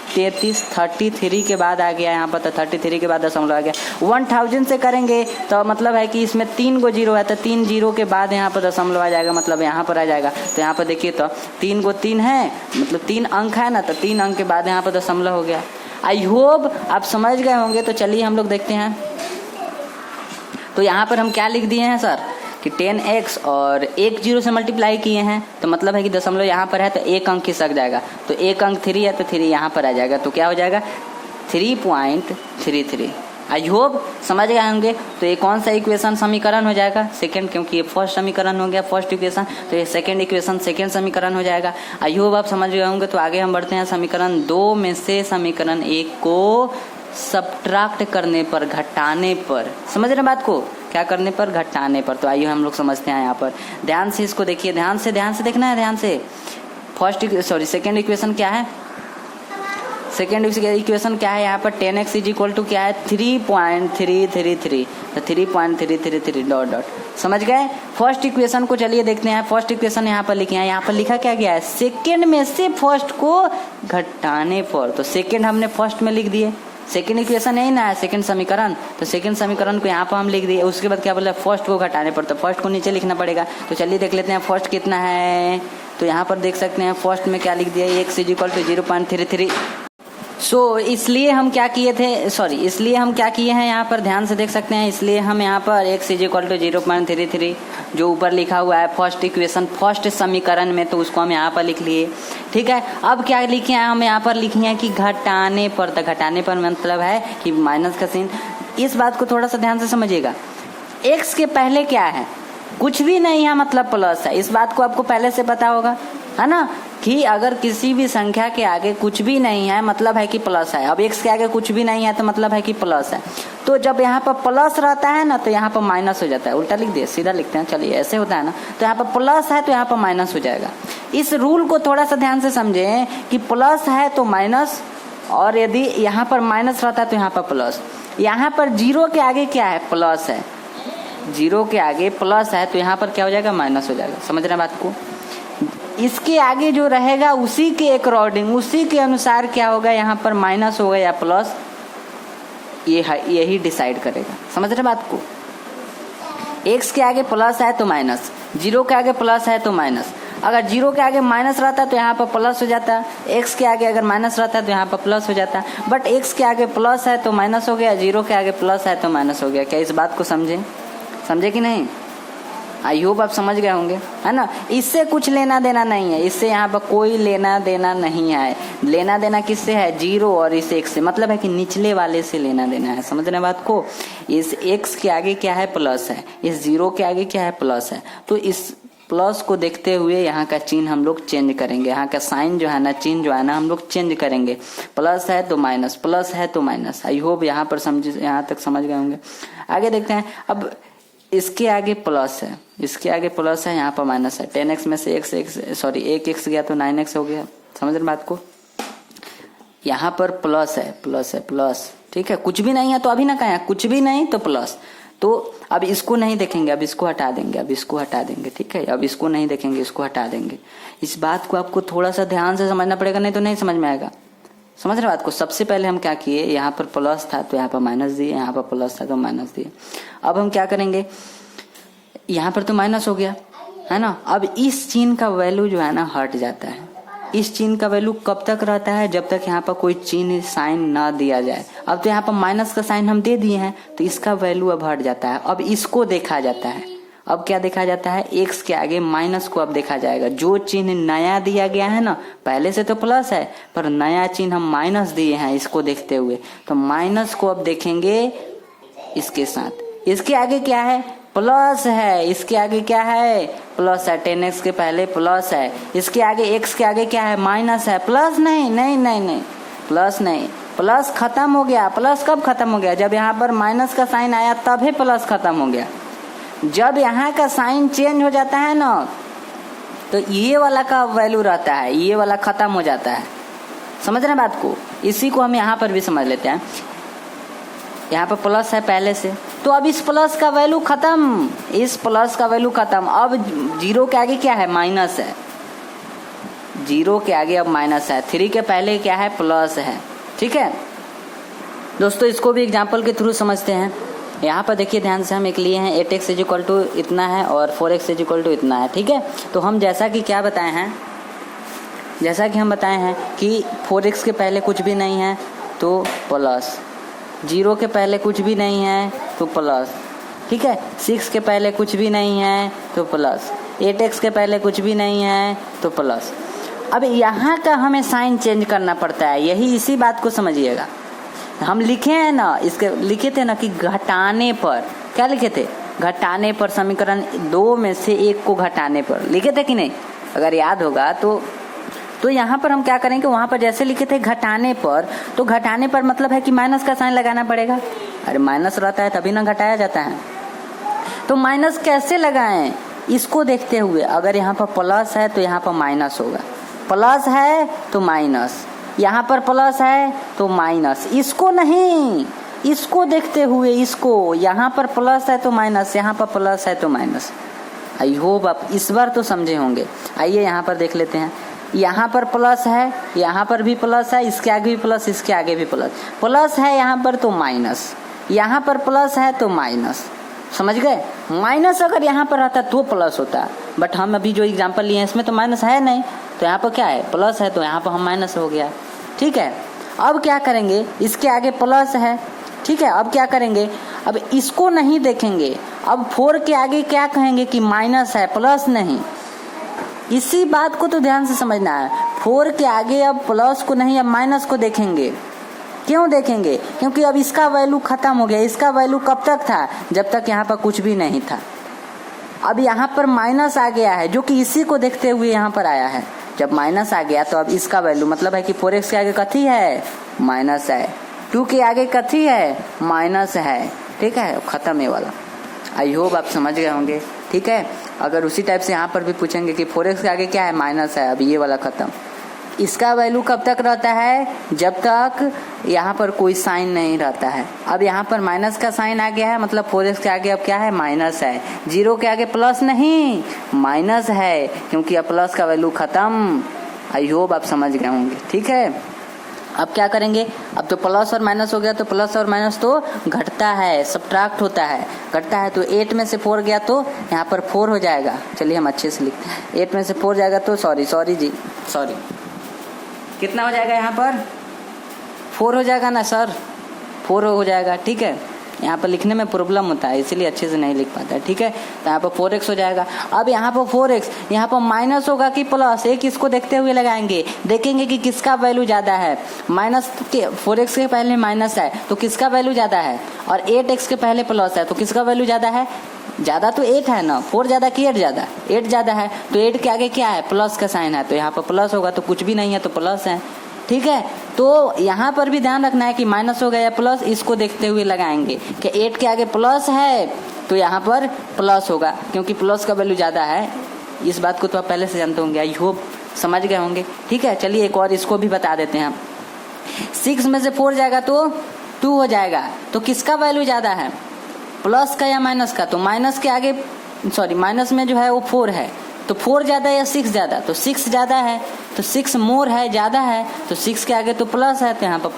33 के बाद आ गया यहाँ पर, तो 33 के बाद दशमलव आ गया। 1000 से करेंगे तो मतलब है कि इसमें 3 को 0 है, तो 3 0 के बाद यहाँ पर दशमलव आ जाएगा, मतलब यहाँ पर आ जाएगा। तो यहाँ पर देखिए तो 3 को 3 है, मतलब 3 अंक है ना, तो 3 अंक के बाद यहाँ पर दशमलव हो गया। आई होप आप समझ गए होंगे। तो चलिए हम लोग देखते हैं। तो यहाँ पर हम क्या लिख दिए हैं सर कि 10x और 1 0 से मल्टीप्लाई किए हैं, तो मतलब है कि दशमलव यहाँ पर है तो एक अंक खिसक जाएगा, तो एक अंक 3 है तो 3 यहाँ पर आ जाएगा, तो क्या हो जाएगा 3.33। आई होप समझ गए होंगे। तो ये कौन सा इक्वेशन समीकरण हो जाएगा, सेकंड, क्योंकि ये फर्स्ट समीकरण हो गया, फर्स्ट इक्वेशन, तो ये सेकंड इक्वेशन सेकंड समीकरण हो जाएगा। आई होप आप समझ गए होंगे। तो आगे हम बढ़ते हैं। समीकरण 2 में से समीकरण 1 को सब्ट्रैक्ट करने पर, घटाने पर, समझ रहे बात को, क्या करने पर, घटाने पर। तो आइए हम लोग समझते हैं। यहाँ पर ध्यान से इसको देखिए, ध्यान से देखना है, ध्यान से। सेकंड इक्वेशन क्या है, सेकेंड इक्वेशन क्या है, यहाँ पर 10x इज इक्वल टू क्या है 3.333, तो 3.333 डॉट डॉट, समझ गए। फर्स्ट इक्वेशन को चलिए देखते हैं। फर्स्ट इक्वेशन यहाँ पर लिखे हैं, यहाँ पर लिखा क्या गया है, सेकेंड में से फर्स्ट को घटाने पर, तो सेकेंड हमने फर्स्ट में लिख दिए। सेकेंड इक्वेशन यही ना है, सेकेंड समीकरण, तो सेकेंड समीकरण को यहाँ पर हम लिख दिए। उसके बाद क्या बोला, फर्स्ट को घटाने पर, तो फर्स्ट को नीचे लिखना पड़ेगा। तो चलिए देख लेते हैं फर्स्ट कितना है। तो यहाँ पर देख सकते हैं फर्स्ट में क्या लिख दिया, x इज इक्वल टू 0.33। इसलिए हम क्या किए थे, इसलिए हम क्या किए हैं, यहाँ पर ध्यान से देख सकते हैं। इसलिए हम यहाँ पर x इज इक्वल टू 0.33 जो ऊपर लिखा हुआ है फर्स्ट इक्वेशन, फर्स्ट समीकरण में, तो उसको हम यहाँ पर लिख लिए। ठीक है, अब क्या लिखे हैं हम यहाँ पर, लिखे हैं कि घटाने पर, तो घटाने पर मतलब है कि माइनस का सीन। इस बात को थोड़ा सा ध्यान से समझिएगा। x के पहले क्या है, कुछ भी नहीं है, मतलब प्लस है। इस बात को आपको पहले से पता होगा, है ना। कि अगर किसी भी संख्या के आगे कुछ भी नहीं है मतलब है कि प्लस है। अब x के आगे कुछ भी नहीं है तो मतलब है कि प्लस है। तो जब यहाँ पर प्लस रहता है ना तो यहाँ पर माइनस हो जाता है। उल्टा लिख दिए, सीधा लिखते हैं, चलिए ऐसे होता है ना। तो यहाँ पर प्लस है तो यहाँ पर माइनस हो जाएगा। इस रूल को थोड़ा सा ध्यान से समझें कि प्लस है तो माइनस, और यदि यहाँ पर माइनस रहता है तो यहाँ पर प्लस। यहाँ पर जीरो के आगे क्या है? प्लस है। जीरो के आगे प्लस है तो यहाँ पर क्या हो जाएगा? माइनस हो जाएगा। समझ रहे हैं बात को? इसके आगे जो रहेगा उसी के अकॉर्डिंग, उसी के अनुसार क्या होगा, यहाँ पर माइनस होगा या प्लस, यही डिसाइड करेगा। समझ रहे बात को? x के आगे प्लस है तो माइनस, जीरो के आगे प्लस है तो माइनस। अगर जीरो के आगे माइनस रहता है तो यहाँ पर प्लस हो जाता है। x के आगे अगर माइनस रहता है तो यहाँ पर प्लस हो जाता है। बट x के आगे प्लस है तो माइनस हो गया, जीरो के आगे प्लस है तो माइनस हो गया। क्या इस बात को समझे कि नहीं? आई होप आप समझ गए होंगे, है ना। इससे कुछ लेना देना नहीं है, इससे यहाँ पर कोई लेना देना नहीं है। लेना देना किससे है? जीरो और इस x से, मतलब है कि निचले वाले से लेना देना है। समझ रहे बात को? इस x के आगे क्या है? प्लस है। इस जीरो के आगे क्या है? प्लस है। तो इस प्लस को देखते हुए यहाँ का चिन्ह हम लोग चेंज करेंगे, यहाँ का साइन जो है ना, चिन्ह जो है ना, हम लोग चेंज करेंगे। प्लस है तो माइनस, प्लस है तो माइनस। आई होप यहाँ पर यहाँ तक समझ गए होंगे। आगे देखते हैं। अब इसके आगे प्लस है, इसके आगे प्लस है, यहाँ पर माइनस है। 10x में से एक x गया तो 9x हो गया। समझ रहे बात को? यहाँ पर प्लस है, प्लस, ठीक है। कुछ भी नहीं है तो अभी ना कहें कुछ भी नहीं तो प्लस। तो अब इसको नहीं देखेंगे, अब इसको हटा देंगे, ठीक है। अब इसको नहीं देखेंगे, इसको हटा देंगे। इस बात को आपको थोड़ा सा ध्यान से समझना पड़ेगा, नहीं तो नहीं समझ में आएगा। समझ रहे बात को? सबसे पहले हम क्या किए, यहाँ पर प्लस था तो यहाँ पर माइनस दिए, यहाँ पर प्लस था तो माइनस दिए। अब हम क्या करेंगे, यहाँ पर तो माइनस हो गया, है ना। अब इस चिन्ह का वैल्यू जो है ना हट जाता है। इस चिन्ह का वैल्यू कब तक रहता है? जब तक यहाँ पर कोई चिन्ह साइन ना दिया जाए। अब तो यहाँ पर माइनस का साइन हम दे दिए हैं तो इसका वैल्यू अब हट जाता है। अब इसको देखा जाता है। अब क्या देखा जाता है? x के आगे माइनस को अब देखा जाएगा। जो चिन्ह नया दिया गया है ना, पहले से तो प्लस है पर नया चिन्ह हम माइनस दिए हैं, इसको देखते हुए तो माइनस को अब देखेंगे इसके साथ। इसके आगे क्या है? प्लस है। इसके आगे क्या है? प्लस है। 10x के पहले प्लस है। इसके आगे x के आगे क्या है? माइनस है। प्लस नहीं, प्लस नहीं, प्लस खत्म हो गया। प्लस कब खत्म हो गया? जब यहाँ पर माइनस का साइन आया तभी प्लस खत्म हो गया। जब यहाँ का साइन चेंज हो जाता है ना तो ये वाला का वैल्यू रहता है, ये वाला खत्म हो जाता है। समझ रहे हैं बात को? इसी को हम यहाँ पर भी समझ लेते हैं। यहाँ पर प्लस है पहले से, तो अब इस प्लस का वैल्यू खत्म, इस प्लस का वैल्यू खत्म। अब जीरो के आगे क्या है? माइनस है। जीरो के आगे अब माइनस है। 3 के पहले क्या है? प्लस है। ठीक है दोस्तों, इसको भी एग्जाम्पल के थ्रू समझते हैं। यहाँ पर देखिए ध्यान से, हम एक लिए हैं 8x इक्वल टू इतना है और 4x इक्वल टू इतना है। ठीक है, तो हम जैसा कि क्या बताए हैं, जैसा कि हम बताए हैं कि 4x के पहले कुछ भी नहीं है तो प्लस, 0 के पहले कुछ भी नहीं है तो प्लस, ठीक है, 6 के पहले कुछ भी नहीं है तो प्लस, 8x के पहले कुछ भी नहीं है तो प्लस। अब यहाँ का हमें साइन चेंज करना पड़ता है, यही इसी बात को समझिएगा। हम लिखे हैं ना, इसके लिखे थे ना कि घटाने पर, क्या लिखे थे? घटाने पर, समीकरण 2 में से 1 को घटाने पर लिखे थे कि नहीं? अगर याद होगा तो यहाँ पर हम क्या करेंगे, वहाँ पर जैसे लिखे थे घटाने पर, तो घटाने पर मतलब है कि माइनस का साइन लगाना पड़ेगा। अरे माइनस रहता है तभी ना घटाया जाता है। तो माइनस कैसे लगाएं, इसको देखते हुए, अगर यहाँ पर प्लस है तो यहाँ पर माइनस होगा, प्लस है तो माइनस, यहाँ पर प्लस है तो माइनस, इसको नहीं, इसको देखते हुए, इसको, यहाँ पर प्लस है तो माइनस, यहाँ पर प्लस है तो माइनस। आई होप आप इस बार तो समझे होंगे। आइए यहाँ पर देख लेते हैं, यहाँ पर प्लस है, यहाँ पर भी प्लस है, इसके आगे भी प्लस, इसके आगे भी प्लस, प्लस है यहाँ पर तो माइनस, यहाँ पर प्लस है तो माइनस। समझ गए? माइनस अगर यहाँ पर रहता तो प्लस होता, बट हम अभी जो एग्जांपल लिए हैं इसमें तो माइनस है नहीं, तो यहाँ पर क्या है? प्लस है, तो यहाँ पर हम माइनस हो गया। ठीक है, अब क्या करेंगे, इसके आगे प्लस है, ठीक है, अब क्या करेंगे, अब इसको नहीं देखेंगे, अब 4 के आगे क्या कहेंगे कि माइनस है, प्लस नहीं। इसी बात को तो ध्यान से समझना है, 4 के आगे अब प्लस को नहीं, अब माइनस को देखेंगे। क्यों देखेंगे? क्योंकि अब इसका वैल्यू खत्म हो गया। इसका वैल्यू कब तक था? जब तक यहाँ पर कुछ भी नहीं था। अब यहाँ पर माइनस आ गया है, जो कि इसी को देखते हुए यहाँ पर आया है, जब माइनस आ गया तो अब इसका वैल्यू मतलब है कि 4x के आगे कथी है, माइनस है, 2 के आगे कथी है, माइनस है, ठीक है, खत्म ये वाला। आई होप आप समझ गए होंगे, ठीक है। अगर उसी टाइप से यहाँ पर भी पूछेंगे कि 4x के आगे क्या है, माइनस है, अब ये वाला खत्म। इसका वैल्यू कब तक रहता है, जब तक यहाँ पर कोई साइन नहीं रहता है। अब यहाँ पर माइनस का साइन आ गया है, मतलब 4x के आगे अब क्या है, माइनस है। 0 के आगे प्लस नहीं, माइनस है, क्योंकि अब प्लस का वैल्यू खत्म। आई होप आप समझ गए होंगे, ठीक है। अब क्या करेंगे, अब तो प्लस और माइनस हो गया, तो प्लस और माइनस तो घटता है, सब्ट्रैक्ट होता है, घटता है। तो 8 में से 4 गया तो यहाँ पर 4 हो जाएगा। चलिए हम अच्छे से लिखते हैं, 8 में से 4 जाएगा तो सॉरी कितना हो जाएगा, यहाँ पर 4 हो जाएगा ना सर, 4 हो जाएगा, ठीक है। यहाँ पर लिखने में प्रॉब्लम होता है, इसीलिए अच्छे से नहीं लिख पाता है, ठीक है। तो यहाँ पर 4x हो जाएगा। अब यहाँ पर 4x, यहाँ पर माइनस होगा कि प्लस, एक इसको देखते हुए लगाएंगे, देखेंगे कि किसका वैल्यू ज़्यादा है। माइनस के 4x के पहले माइनस है तो किसका वैल्यू ज़्यादा है, और 8x के पहले प्लस है तो किसका वैल्यू ज़्यादा है, ज़्यादा तो 8 है ना, 4 ज़्यादा कि 8 ज़्यादा, 8 ज़्यादा है। तो 8 के आगे क्या है, प्लस का साइन है, तो यहाँ पर प्लस होगा, तो कुछ भी नहीं है तो प्लस है, ठीक है। तो यहाँ पर भी ध्यान रखना है कि माइनस होगा या प्लस, इसको देखते हुए लगाएंगे कि 8 के आगे प्लस है तो यहाँ पर प्लस होगा, क्योंकि प्लस का वैल्यू ज़्यादा है। इस बात को तो आप पहले से जानते होंगे, आई होप समझ गए होंगे, ठीक है। चलिए एक और इसको भी बता देते हैं। 6 में से 4 जाएगा तो 2 हो जाएगा, तो किसका वैल्यू ज़्यादा है, प्लस का या माइनस का। तो माइनस के आगे माइनस में जो है वो 4 है, तो 4 ज़्यादा या 6 ज़्यादा, तो 6 ज़्यादा है, तो 6 मोर है, ज़्यादा है, तो 6 के आगे तो प्लस है, तो यहाँ पर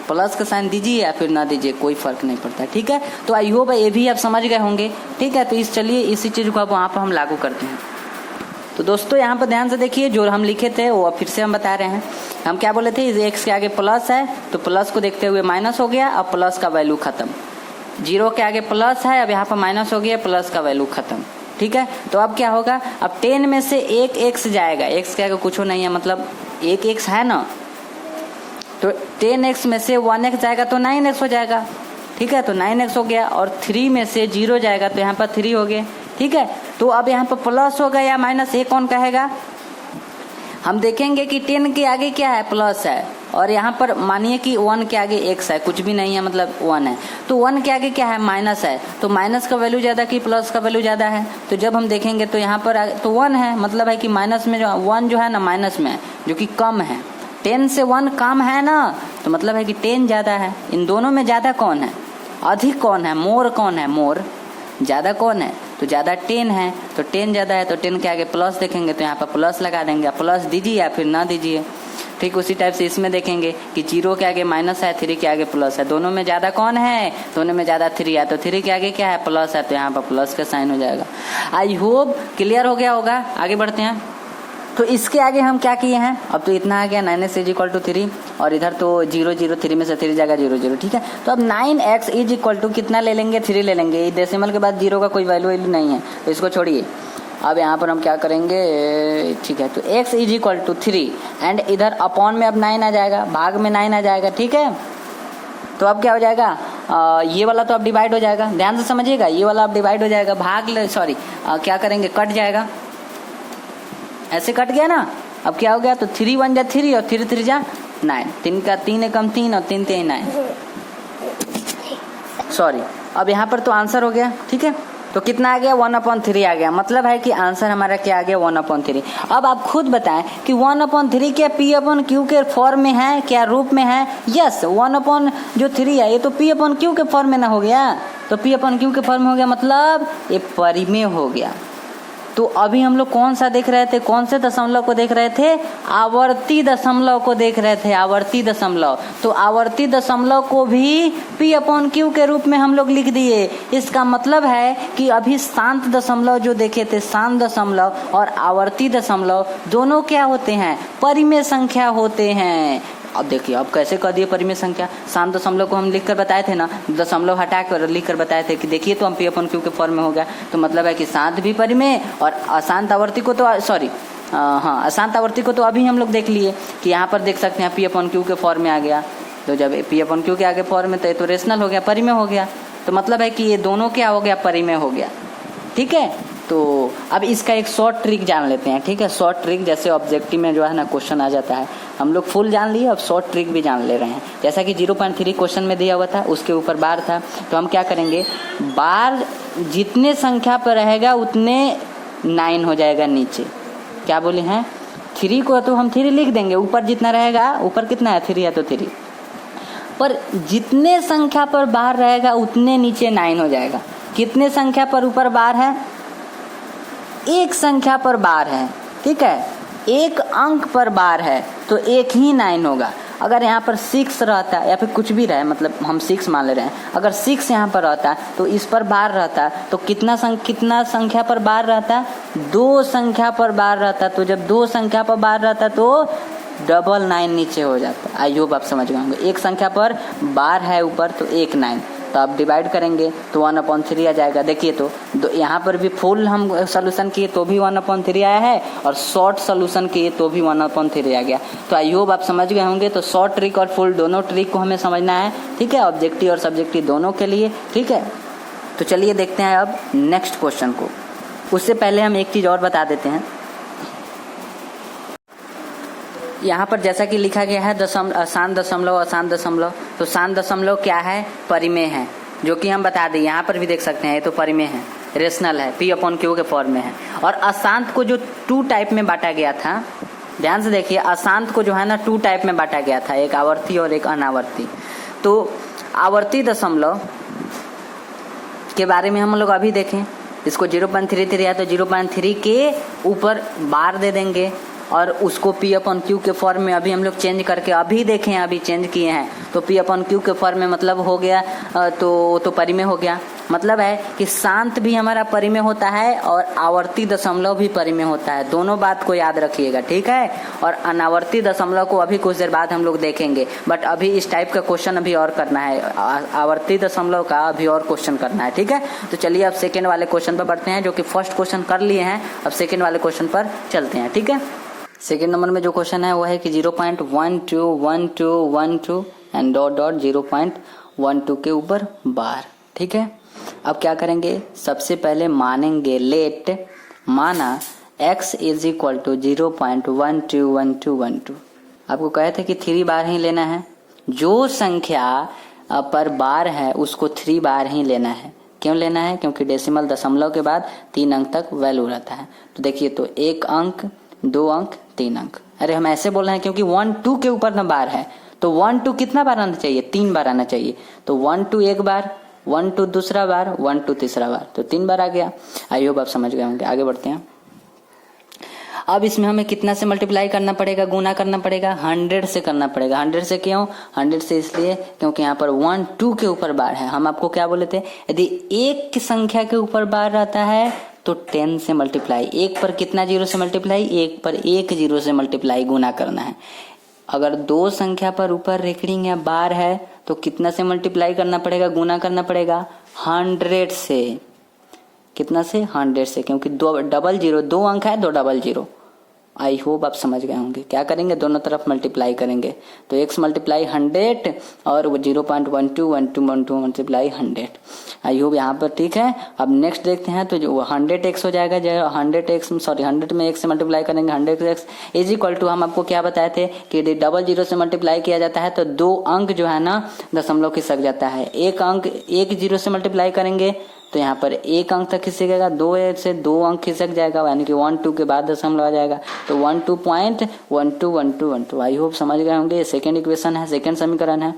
प्लस का साइन दीजिए या फिर ना दीजिए, कोई फर्क नहीं पड़ता, ठीक है। तो आई होप ये भी आप समझ गए होंगे, ठीक है। तो चलिए इसी चीज़ को अब वहाँ पर हम लागू करते हैं। तो दोस्तों यहाँ पर ध्यान से देखिए, जो हम लिखे थे वो फिर से हम बता रहे हैं। हम क्या बोले थे, x के आगे प्लस है तो प्लस को देखते हुए माइनस हो गया, अब प्लस का वैल्यू खत्म। 0 के आगे प्लस है, अब यहाँ पर माइनस हो गया, प्लस का वैल्यू खत्म, ठीक है। तो अब क्या होगा, अब 10 में से एक x जाएगा, x के आगे कुछ नहीं है, मतलब एक x है ना, तो 10x में से 1x जाएगा तो 9x हो जाएगा, ठीक है। तो 9x हो गया, और 3 में से 0 जाएगा तो यहाँ पर 3 हो गए, ठीक है। तो अब यहाँ पर प्लस होगा या माइनस, ये कौन कहेगा। हम देखेंगे कि 10 के आगे क्या है, प्लस है, और यहाँ पर मानिए कि 1 के आगे x है, कुछ भी नहीं है, मतलब 1 है, तो 1 के आगे क्या है, माइनस है, तो माइनस का वैल्यू ज़्यादा कि प्लस का वैल्यू ज़्यादा है। तो जब हम देखेंगे तो यहाँ पर तो 1 है, मतलब है कि माइनस में जो 1 जो है ना, माइनस में है, जो कि कम है। 10 से 1 कम है ना, तो मतलब है कि 10 ज़्यादा है। इन दोनों में ज़्यादा कौन है, अधिक कौन है, मोर कौन है, मोर ज़्यादा कौन है, तो ज़्यादा 10 है, तो 10 ज़्यादा है, तो 10 के आगे प्लस देखेंगे तो यहाँ पर प्लस लगा देंगे, प्लस दीजिए या फिर ना दीजिए। ठीक उसी टाइप से इसमें देखेंगे कि 0 के आगे माइनस है, 3 के आगे प्लस है, दोनों में ज़्यादा कौन है, दोनों में ज़्यादा 3 है, तो 3 के आगे क्या है, प्लस है, तो यहाँ पर प्लस का साइन हो जाएगा। आई होप क्लियर हो गया होगा। आगे बढ़ते हैं। तो इसके आगे हम क्या किए हैं, अब तो इतना आ गया 9x इज इक्वल टू 3, और इधर तो 0 0 3 में से 3 जाएगा 0 0, ठीक है। तो अब 9x इज इक्वल टू कितना ले लेंगे, 3 ले लेंगे। ये डेसिमल के बाद 0 का कोई वैल्यू नहीं है, तो इसको छोड़िए। अब यहाँ पर हम क्या करेंगे, ठीक है, तो x is equal to 3 and इधर अपॉन में अब 9 आ जाएगा, भाग में 9 आ जाएगा, ठीक है। तो अब क्या हो जाएगा, ये वाला तो अब डिवाइड हो जाएगा, ध्यान से समझिएगा, ये वाला अब डिवाइड हो जाएगा, क्या करेंगे, कट जाएगा, ऐसे कट गया ना। अब क्या हो गया, तो 3 1 जा 3 और 3 3 जा 9, 3 का 3 एकम 3 और 3 3 9, सॉरी। अब यहाँ पर तो आंसर हो गया, ठीक है। तो कितना आ गया, 1/3 आ गया, मतलब है कि आंसर हमारा क्या आ गया, 1/3। अब आप खुद बताएं कि 1/3 क्या P/Q के फॉर्म में है, क्या रूप में है। यस, 1/3 है, ये तो P/Q के फॉर्म में ना हो गया, तो P/Q के फॉर्म में हो गया, मतलब ये परिमेय हो गया। तो अभी हम लोग कौन सा देख रहे थे, कौन से दशमलव को देख रहे थे, आवर्ती दशमलव को देख रहे थे, आवर्ती दशमलव। तो आवर्ती दशमलव को भी P/Q के रूप में हम लोग लिख दिए। इसका मतलब है कि अभी शांत दशमलव जो देखे थे, शांत दशमलव और आवर्ती दशमलव दोनों क्या होते हैं, परिमेय संख्या होते हैं। अब देखिए, अब कैसे कर दिए परिमेय संख्या। शांत दशमलव को हम लिख कर बताए थे ना, दशमलव हटा कर लिख कर बताए थे कि देखिए तो हम P/Q के फॉर्म में हो गया। तो मतलब है कि शांत भी परिमेय और अशांत आवर्ती को तो अशांत आवर्ती को तो अभी हम लोग देख लिए कि यहाँ पर देख सकते हैं P/Q के फॉर्म में आ गया। तो जब P/Q के आगे फॉर्म में, तो रेशनल हो गया, परिमेय हो गया। तो मतलब है कि ये दोनों क्या हो गया, परिमेय हो गया, ठीक है। तो अब इसका एक शॉर्ट ट्रिक जान लेते हैं, ठीक है। शॉर्ट ट्रिक जैसे ऑब्जेक्टिव में जो है ना क्वेश्चन आ जाता है, हम लोग फुल जान लिए, अब शॉर्ट ट्रिक भी जान ले रहे हैं। जैसा कि 0.3 क्वेश्चन में दिया हुआ था, उसके ऊपर बार था, तो हम क्या करेंगे, बार जितने संख्या पर रहेगा उतने 9 हो जाएगा नीचे। क्या बोले हैं, 3 को तो हम 3 लिख देंगे, ऊपर जितना रहेगा, ऊपर कितना है 3 है तो 3, पर जितने संख्या पर बार रहेगा उतने नीचे 9 हो जाएगा। कितने संख्या पर ऊपर बार है, एक संख्या पर बार है, ठीक है, एक अंक पर बार है तो एक ही 9 होगा। अगर यहाँ पर 6 रहता या फिर कुछ भी रहे, मतलब हम 6 मान ले रहे हैं, अगर 6 यहाँ पर रहता तो इस पर बार रहता तो कितना संख्या पर बार रहता, 2 संख्या पर बार रहता। तो जब 2 संख्या पर बार रहता तो 9 नीचे हो जाता। आई होप आप समझ गए होंगे। एक संख्या पर बार है ऊपर तो एक 9, तो आप डिवाइड करेंगे तो 1/3 आ जाएगा। देखिए तो यहाँ पर भी फुल हम सोल्यूशन किए तो भी 1/3 आया है, और शॉर्ट सोल्यूशन किए तो भी 1/3 आ गया। तो आई होप आप समझ गए होंगे। तो शॉर्ट ट्रिक और फुल दोनों ट्रिक को हमें समझना है, ठीक है, ऑब्जेक्टिव और सब्जेक्टिव दोनों के लिए, ठीक है। तो चलिए देखते हैं अब नेक्स्ट क्वेश्चन को। उससे पहले हम एक चीज़ और बता देते हैं। यहाँ पर जैसा कि लिखा गया है शांत दशमलव, अशांत दशमलव, तो शांत दशमलव क्या है, परिमेय है, जो कि हम बता दें। यहाँ पर भी देख सकते हैं, ये तो परिमेय है, रेशनल है, P/Q के फॉर्म में है। और अशांत को जो 2 टाइप में बांटा गया था, ध्यान से देखिए, अशांत को जो है ना 2 टाइप में बांटा गया था, एक आवर्ती और एक अनावर्ती। तो आवर्ती दशमलव के बारे में हम लोग अभी देखें। इसको 0.33 है तो 0.3 के ऊपर बार दे देंगे, और उसको P/Q के फॉर्म में अभी हम लोग चेंज करके अभी देखें, अभी चेंज किए हैं। तो P/Q के फॉर्म में मतलब हो गया, तो परिमेय हो गया। मतलब है कि शांत भी हमारा परिमेय होता है और आवर्ती दशमलव भी परिमेय होता है। दोनों बात को याद रखिएगा, ठीक है। और अनावर्ती दशमलव को अभी कुछ देर बाद हम लोग देखेंगे, बट अभी इस टाइप का क्वेश्चन अभी और करना है, आवर्ती दशमलव का अभी और क्वेश्चन करना है, ठीक है। तो चलिए अब सेकेंड वाले क्वेश्चन पर बढ़ते हैं, जो कि फर्स्ट क्वेश्चन कर लिए हैं। अब सेकेंड वाले क्वेश्चन पर चलते हैं, ठीक है। सेकेंड नंबर में जो क्वेश्चन है वो है कि 0.121212 एंड डॉट 0.12 के ऊपर बार, ठीक है। अब क्या करेंगे, सबसे पहले मानेंगे लेट, माना x इज इक्वल टू 0.121212। आपको कहे थे कि 3 बार ही लेना है, जो संख्या पर बार है उसको 3 बार ही लेना है। क्यों लेना है, क्योंकि डेसिमल दशमलव के बाद 3 अंक तक वैल्यू रहता है। तो देखिए, तो 1 अंक, 2 अंक, 3 अंक। अरे हम ऐसे बोल रहे हैं क्योंकि 1 2 के ऊपर ना बार है, तो 1 2 कितना बार आना चाहिए, 3 बार आना चाहिए। तो 1 2 एक बार, 1 2 दूसरा बार, 1 2 तीसरा बार, तो 3 बार आ गया। आई होप आप समझ गए होंगे। आगे बढ़ते हैं। अब इसमें हमें कितना से मल्टीप्लाई करना पड़ेगा, गुना करना पड़ेगा, 100 से करना पड़ेगा। 100 से क्यों, 100 से इसलिए क्योंकि यहाँ पर 1 2 के ऊपर बार है। हम आपको क्या बोले थे, यदि एक की संख्या के ऊपर बार रहता है तो 10 से मल्टीप्लाई, एक पर कितना 0 से मल्टीप्लाई, एक पर 1 0 से मल्टीप्लाई, गुना करना है। अगर 2 संख्या पर ऊपर रेकरिंग या बार है तो कितना से मल्टीप्लाई करना पड़ेगा, गुना करना पड़ेगा 100 से। कितना से, 100 से, क्योंकि 2 अंक है, 2 00। आई होप आप समझ गए होंगे। क्या करेंगे, दोनों तरफ मल्टीप्लाई करेंगे, तो x मल्टीप्लाई 100 और 0.1212 मल्टीप्लाई 100। आई होप यहाँ पर ठीक है। अब नेक्स्ट देखते हैं, तो जो 100x हो जाएगा, जो 100 में x से मल्टीप्लाई करेंगे, 100x इज इक्वल टू, हम आपको क्या बताए थे कि 00 से मल्टीप्लाई किया जाता है तो 2 अंक जो है ना दशमलव खिसक जाता है। एक अंक 1 0 से मल्टीप्लाई करेंगे तो यहाँ पर 1 अंक तक खिसकेगा, 2 से 2 अंक खिसक जाएगा, यानी कि 1 2 के बाद दशमलव आ जाएगा, तो 12.121212। आई होप समझ गए होंगे। सेकेंड इक्वेशन है, सेकेंड समीकरण है।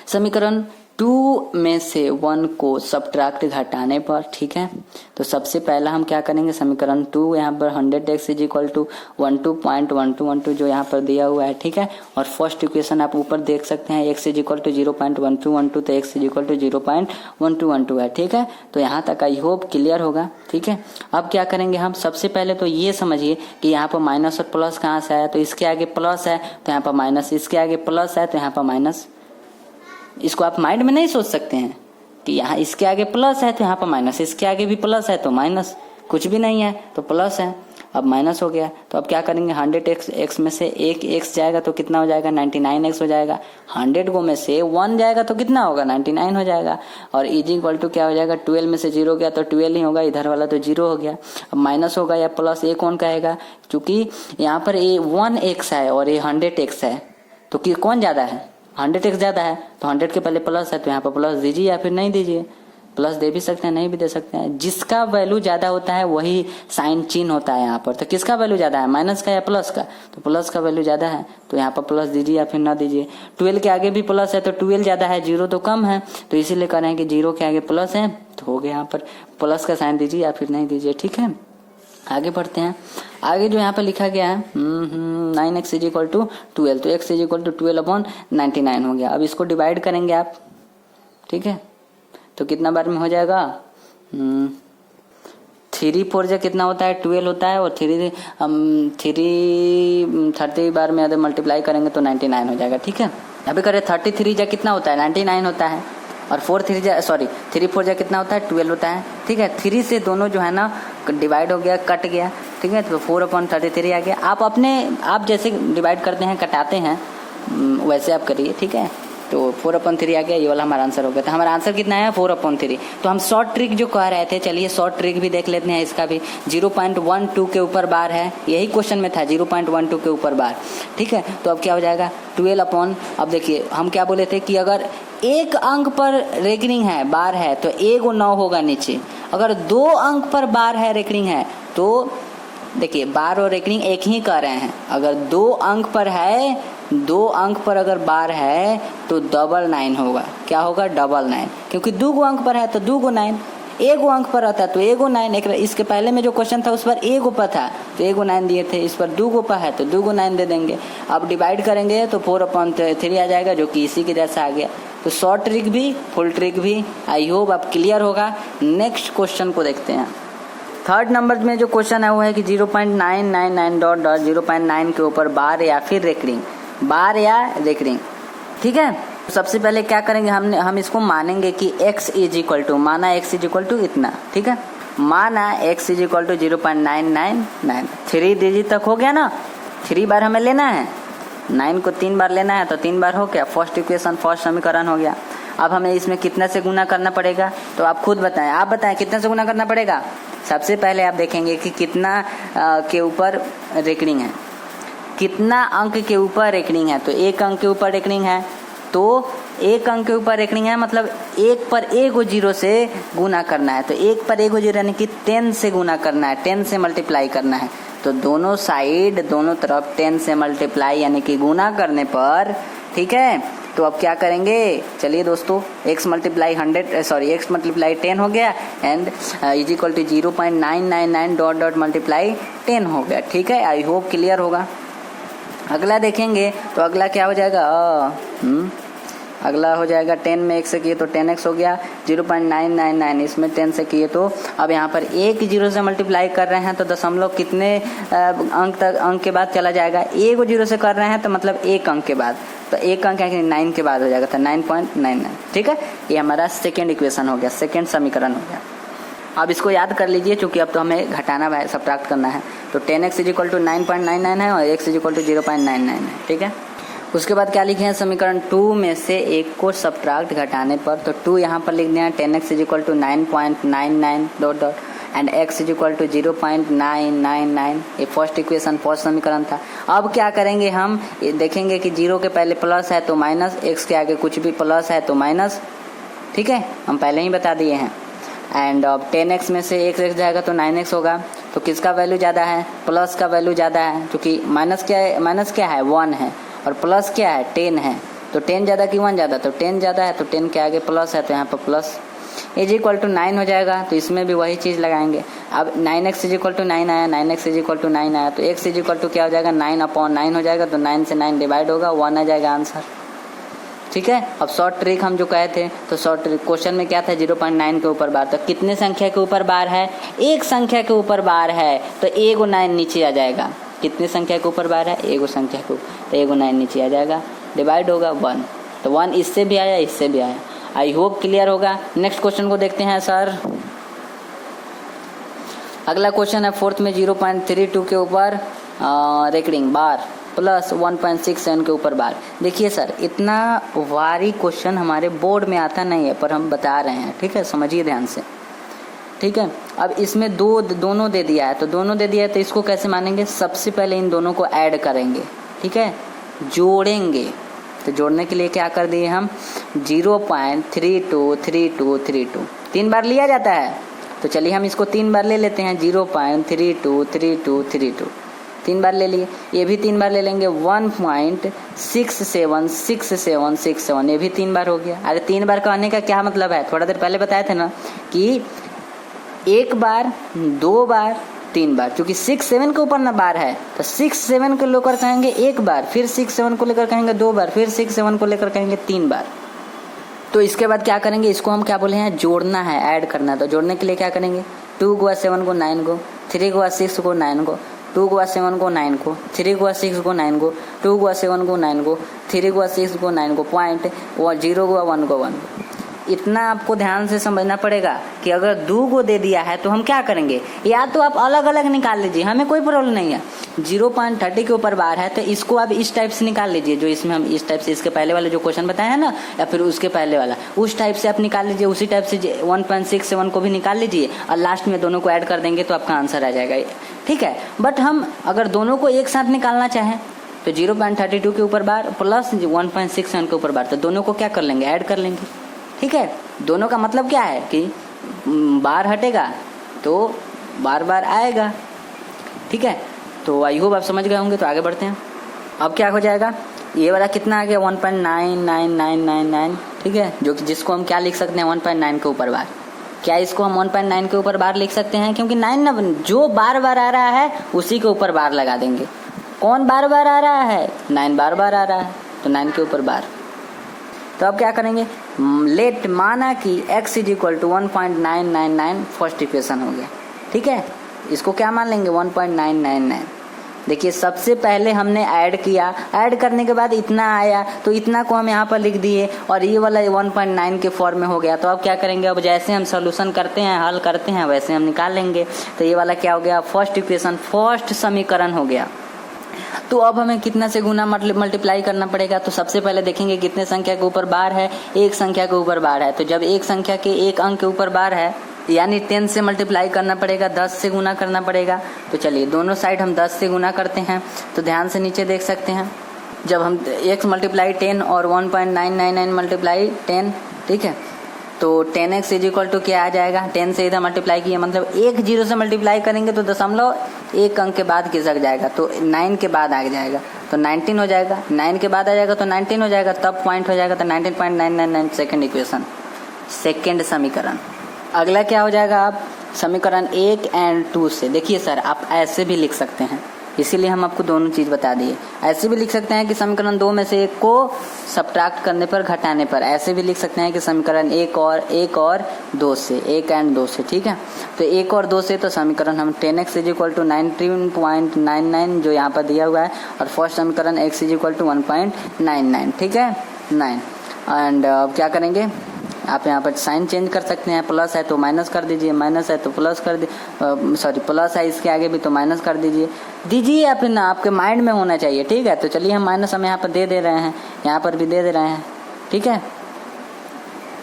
समीकरण 2 में से 1 को सब्ट्रैक्ट घटाने पर, ठीक है। तो सबसे पहला हम क्या करेंगे, समीकरण 2 यहाँ पर 100x इज इक्वल टू 12.1212 जो यहाँ पर दिया हुआ है, ठीक है। और फर्स्ट इक्वेशन आप ऊपर देख सकते हैं, x इज इक्वल टू 0.1212, तो x इज इक्वल टू 0.1212 है, ठीक है। तो यहाँ तक आई होप क्लियर होगा, ठीक है। अब क्या करेंगे हम, सबसे पहले तो ये समझिए कि यहाँ पर माइनस और प्लस कहाँ से आया, तो इसके आगे प्लस है तो यहाँ पर माइनस, इसके आगे प्लस है तो यहाँ पर माइनस। इसको आप माइंड में नहीं सोच सकते हैं कि यहाँ इसके आगे प्लस है तो यहाँ पर माइनस, इसके आगे भी प्लस है तो माइनस, कुछ भी नहीं है तो प्लस है। अब माइनस हो गया, तो अब क्या करेंगे 100x में से एक x जाएगा तो कितना हो जाएगा 99x हो जाएगा। 100 को में से 1 जाएगा तो कितना होगा 99 हो जाएगा। और इज इक्वल टू क्या हो जाएगा 12 में से 0 गया तो 12 ही होगा, इधर वाला तो 0 हो गया। अब माइनस होगा या प्लस, ये कौन कहेगा, क्योंकि यहाँ पर ये 1x है और ये 100x है, तो कि कौन ज्यादा है 100x ज्यादा है, तो 100 के पहले प्लस है तो यहाँ पर प्लस दीजिए या फिर नहीं दीजिए। प्लस दे भी सकते हैं नहीं भी दे सकते हैं, जिसका वैल्यू ज्यादा होता है वही साइन चिन्ह होता है यहाँ पर। तो किसका वैल्यू ज्यादा है, माइनस का या प्लस का, तो प्लस का वैल्यू ज्यादा है तो यहाँ पर प्लस दीजिए या फिर ना दीजिए। 12 के आगे भी प्लस है तो 12 ज्यादा है, 0 तो कम है, तो इसीलिए कह रहे हैं कि 0 के आगे प्लस है तो हो गया, यहाँ पर प्लस का साइन दीजिए या फिर नहीं दीजिए। ठीक है, आगे बढ़ते हैं। आगे जो यहाँ पर लिखा गया है 9x इज इक्वल टू 12, तो x इज इक्वल टू 12/99 हो गया। अब इसको डिवाइड करेंगे आप, ठीक है, तो कितना बार में हो जाएगा 3 4 जा कितना होता है 12 होता है, और 30 बार में अगर मल्टीप्लाई करेंगे तो 99 हो जाएगा। ठीक है, अभी करें 33 जा कितना होता है 99 होता है, और 3 4 जा कितना होता है 12 होता है। ठीक है, 3 से दोनों जो है ना डिवाइड हो गया, कट गया। ठीक है, तो 4/33 आ गया। आप जैसे डिवाइड करते हैं कटाते हैं वैसे आप करिए। ठीक है, तो 4/3 आ गया, ये वाला हमारा आंसर हो गया। तो हमारा आंसर कितना है 4/3। तो हम शॉर्ट ट्रिक जो कह रहे थे, चलिए शॉर्ट ट्रिक भी देख लेते हैं। इसका भी 0.12 के ऊपर बार है, यही क्वेश्चन में था 0.12 के ऊपर बार। ठीक है, तो अब क्या हो जाएगा 12 अब देखिए हम क्या बोले थे कि अगर एक अंक पर रेकरिंग है बार है तो 9 होगा नीचे। अगर 2 अंक पर बार है रेकरिंग है तो देखिए बार और रेकरिंग एक ही कह रहे हैं। अगर 2 अंक पर है, 2 अंक पर अगर बार है तो 999 होगा। क्या होगा 999, क्योंकि 2 अंक पर है तो 2 9, 1 अंक पर रहता तो 1 9। इसके पहले में जो क्वेश्चन था उस पर 1 पर था तो 1 9 दिए थे, इस पर 2 पर है तो 2 9 दे देंगे। अब डिवाइड करेंगे तो 4/3 आ जाएगा, जो कि इसी के जैसा आ गया। तो शॉर्ट ट्रिक भी फुल ट्रिक भी आई होप अब क्लियर होगा। नेक्स्ट क्वेश्चन को देखते हैं। थर्ड नंबर में जो क्वेश्चन है वो है कि 0.999 0.9 के ऊपर बार या फिर रेकरिंग, बार या रेकरिंग। ठीक है, सबसे पहले क्या करेंगे हम इसको मानेंगे कि x इज इक्वल टू, माना x इज इक्वल टू इतना। ठीक है, माना x is equal to 0.999, 3 digit तक हो गया ना, 3 बार हमें लेना है, 9 को 3 बार लेना है तो 3 बार हो गया। फर्स्ट इक्वेशन फर्स्ट समीकरण हो गया। अब हमें इसमें कितना से गुना करना पड़ेगा, तो आप खुद बताएं, आप बताएं कितना से गुना करना पड़ेगा। सबसे पहले आप देखेंगे कि कितना के ऊपर रेकरिंग है, कितना अंक के ऊपर रेकरिंग है। तो 1 अंक के ऊपर रेकरिंग है, तो 1 अंक के ऊपर रेकरिंग है मतलब 1 पर 1 0 से गुना करना है। तो 1 पर 1 0 यानी कि 10 से गुना करना है, 10 से मल्टीप्लाई करना है। तो दोनों साइड दोनों तरफ 10 से मल्टीप्लाई यानी कि गुना करने पर, ठीक है, तो अब क्या करेंगे, चलिए दोस्तों, x मल्टीप्लाई 10 हो गया and is equal to 0.999 dot multiply 10 हो गया। ठीक है, आई होप क्लियर होगा। अगला देखेंगे तो अगला क्या हो जाएगा, अगला हो जाएगा 10 में 1 से किए तो 10x हो गया, 0.999 इसमें 10 से किए तो अब यहाँ पर 1 0 से मल्टीप्लाई कर रहे हैं तो दशमलव कितने अंक के बाद चला जाएगा। 1 0 से कर रहे हैं तो मतलब 1 अंक के बाद, तो 1 अंक है 9 के बाद हो जाएगा, तो 9.99। ठीक है, ये हमारा सेकेंड इक्वेशन हो गया, सेकेंड समीकरण हो गया। अब इसको याद कर लीजिए, चूंकि अब तो हमें घटाना है, सब्ट्रैक्ट करना है। तो 10x इज इक्वल टू 9.99 है और x इज इक्वल टू 0.99 है। ठीक है, उसके बाद क्या लिखे हैं, समीकरण 2 में से 1 को सब्ट्रैक्ट घटाने पर, तो 2 यहाँ पर लिख दिया 10x is equal to 9.99 dot and x is equal to 0.999। ये फर्स्ट इक्वेशन फर्स्ट समीकरण था। अब क्या करेंगे, हम देखेंगे कि 0 के पहले प्लस है तो माइनस, x के आगे कुछ भी प्लस है तो माइनस। ठीक है, हम पहले ही बता दिए हैं। एंड अब 10x में से x जाएगा तो 9x होगा। तो किसका वैल्यू ज़्यादा है, प्लस का वैल्यू ज़्यादा है, क्योंकि माइनस क्या है 1 है और प्लस क्या है 10 है। तो 10 ज़्यादा कि 1 ज़्यादा, तो 10 ज़्यादा है, तो 10 के आगे प्लस है तो यहाँ पर प्लस इज इक्वल टू 9 हो जाएगा। तो इसमें भी वही चीज़ लगाएंगे। अब 9x इज इक्वल टू 9 आया, 9x इज इक्वल टू 9 आया, तो x इज इक्वल टू क्या हो जाएगा 9/9 हो जाएगा। तो 9 से 9 डिवाइड होगा, 1 आ जाएगा आंसर। ठीक है, अब शॉर्ट ट्रिक हम जो कहे थे, तो शॉर्ट ट्रिक क्वेश्चन में क्या था 0.9 के ऊपर बार, तो कितने संख्या के ऊपर बार है, एक संख्या के ऊपर बार है तो 1 9 नीचे आ जाएगा। कितने संख्या के ऊपर बार है, 1 संख्या के ऊपर, तो 1 9 नीचे आ जाएगा, डिवाइड होगा 1। तो 1 इससे भी आया इससे भी आया। आई होप क्लियर होगा। नेक्स्ट क्वेश्चन को देखते हैं सर। अगला क्वेश्चन है फोर्थ में 0.32 के ऊपर रेकरिंग बार प्लस 1.67 के ऊपर बार। देखिए सर, इतना भारी क्वेश्चन हमारे बोर्ड में आता नहीं है, पर हम बता रहे हैं, ठीक है, समझिए ध्यान से, ठीक है। अब इसमें दोनों दे दिया है, तो दोनों दे दिया है तो इसको कैसे मानेंगे? सबसे पहले इन दोनों को ऐड करेंगे, ठीक है, जोड़ेंगे। तो जोड़ने के लिए क्या कर दिए हम? 0.323232 3 बार लिया जाता है, तो चलिए हम इसको 3 बार ले लेते हैं। 0.323232 3 बार ले लिए, ये भी 3 बार ले लेंगे। 1.676767 ये भी 3 बार हो गया। अरे 3 बार कहने का क्या मतलब है? थोड़ा देर पहले बताए थे ना कि 1 बार, 2 बार, 3 बार। क्योंकि 6-7 के ऊपर ना बार है, तो 6-7 को लेकर कहेंगे 1 बार, फिर 6-7 को लेकर कहेंगे 2 बार, फिर 6-7 को लेकर कहेंगे 3 बार। तो इसके बाद क्या करेंगे? इसको हम क्या बोले हैं? जोड़ना है, ऐड करना है। तो जोड़ने के लिए क्या करेंगे? 2 गुआ 7 को 9 को, 3 गुआ 6 को 9 को, 2 गुआ 7 को 9 को, 3 गुआ 6 को 9 को, 2 गुआ 7 को 9 को, 3 गुआ 6 को 9 को, पॉइंट 0 गुआ 1 को 1। इतना आपको ध्यान से समझना पड़ेगा कि अगर 2 को दे दिया है तो हम क्या करेंगे? या तो आप अलग अलग निकाल लीजिए, हमें कोई प्रॉब्लम नहीं है। 0.30 के ऊपर बार है तो इसको आप इस टाइप से निकाल लीजिए, जो इसमें हम इस टाइप से, इसके पहले वाले जो क्वेश्चन बताए हैं ना, या फिर उसके पहले वाला, उस टाइप से आप निकाल लीजिए। उसी टाइप से 1.67 को भी निकाल लीजिए और लास्ट में दोनों को ऐड कर देंगे तो आपका आंसर आ जाएगा, ठीक है। बट हम अगर दोनों को एक साथ निकालना चाहें तो 0.32 के ऊपर बार प्लस 1.67 के ऊपर बार, तो दोनों को क्या कर लेंगे? ऐड कर लेंगे, ठीक है। दोनों का मतलब क्या है कि बार हटेगा तो बार बार आएगा, ठीक है। तो आई होप आप समझ गए होंगे। तो आगे बढ़ते हैं। अब क्या हो जाएगा? ये वाला कितना आ गया? 1.99999, ठीक है, जो कि जिसको हम क्या लिख सकते हैं? 1.9 के ऊपर बार। क्या इसको हम 1.9 के ऊपर बार लिख सकते हैं? क्योंकि 9 ना, जो बार बार आ रहा है उसी के ऊपर बार लगा देंगे। कौन बार बार आ रहा है? 9 बार बार आ रहा है, तो 9 के ऊपर बार। तो अब क्या करेंगे? लेट माना कि x is equal to 1.999 first equation हो गया, ठीक है। इसको क्या मान लेंगे? 1.999। देखिए, सबसे पहले हमने ऐड किया, ऐड करने के बाद इतना आया तो इतना को हम यहाँ पर लिख दिए और ये वाला 1.9 के फॉर्म में हो गया। तो अब क्या करेंगे? अब जैसे हम सॉल्यूशन करते हैं, हल करते हैं, वैसे हम निकाल लेंगे। तो ये वाला क्या हो गया? फर्स्ट इक्वेशन, फर्स्ट समीकरण हो गया। तो अब हमें कितना से गुना मल्टीप्लाई करना पड़ेगा? तो सबसे पहले देखेंगे कितने संख्या के ऊपर बार है? एक संख्या के ऊपर बार है। तो जब एक संख्या के एक अंक के ऊपर बार है, यानी 10 से मल्टीप्लाई करना पड़ेगा, 10 से गुना करना पड़ेगा। तो चलिए दोनों साइड हम 10 से गुना करते हैं। तो ध्यान से नीचे देख सकते हैं, जब हम x मल्टीप्लाई 10 और 1.999 मल्टीप्लाई 10, ठीक है, तो 10x इज इक्वल टू क्या आ जाएगा? 10 से इधर मल्टीप्लाई किया, मतलब 1 0 से मल्टीप्लाई करेंगे तो 0.1 अंक के बाद खिसक जाएगा, तो 9 के बाद आ जाएगा, तो 19 हो जाएगा। 9 के बाद आ जाएगा तो 19 हो जाएगा, तब पॉइंट हो जाएगा, तो 19.999 सेकेंड इक्वेशन, सेकेंड समीकरण। अगला क्या हो जाएगा? आप समीकरण 1 और 2 से देखिए सर, आप ऐसे भी लिख सकते हैं, इसीलिए हम आपको दोनों चीज बता दिए। ऐसे भी लिख सकते हैं कि समीकरण 2 में से एक को सब्ट्रैक्ट करने पर, घटाने पर। ऐसे भी लिख सकते हैं कि समीकरण 1 और 2 से, 1 और 2 से, ठीक है। तो 1 और 2 से तो समीकरण हम 10x इज इक्वल टू 19.99 जो यहाँ पर दिया हुआ है, और फर्स्ट समीकरण x इज इक्वल टू 1.99, ठीक है, 9। एंड क्या करेंगे? आप यहाँ पर साइन चेंज कर सकते हैं, प्लस है तो माइनस कर दीजिए, माइनस है तो प्लस कर दीजिए, सॉरी प्लस है इसके आगे भी तो माइनस कर दीजिए या फिर ना, आपके माइंड में होना चाहिए, ठीक है। तो चलिए हम माइनस हम यहाँ पर दे रहे हैं, यहाँ पर भी दे रहे हैं, ठीक है,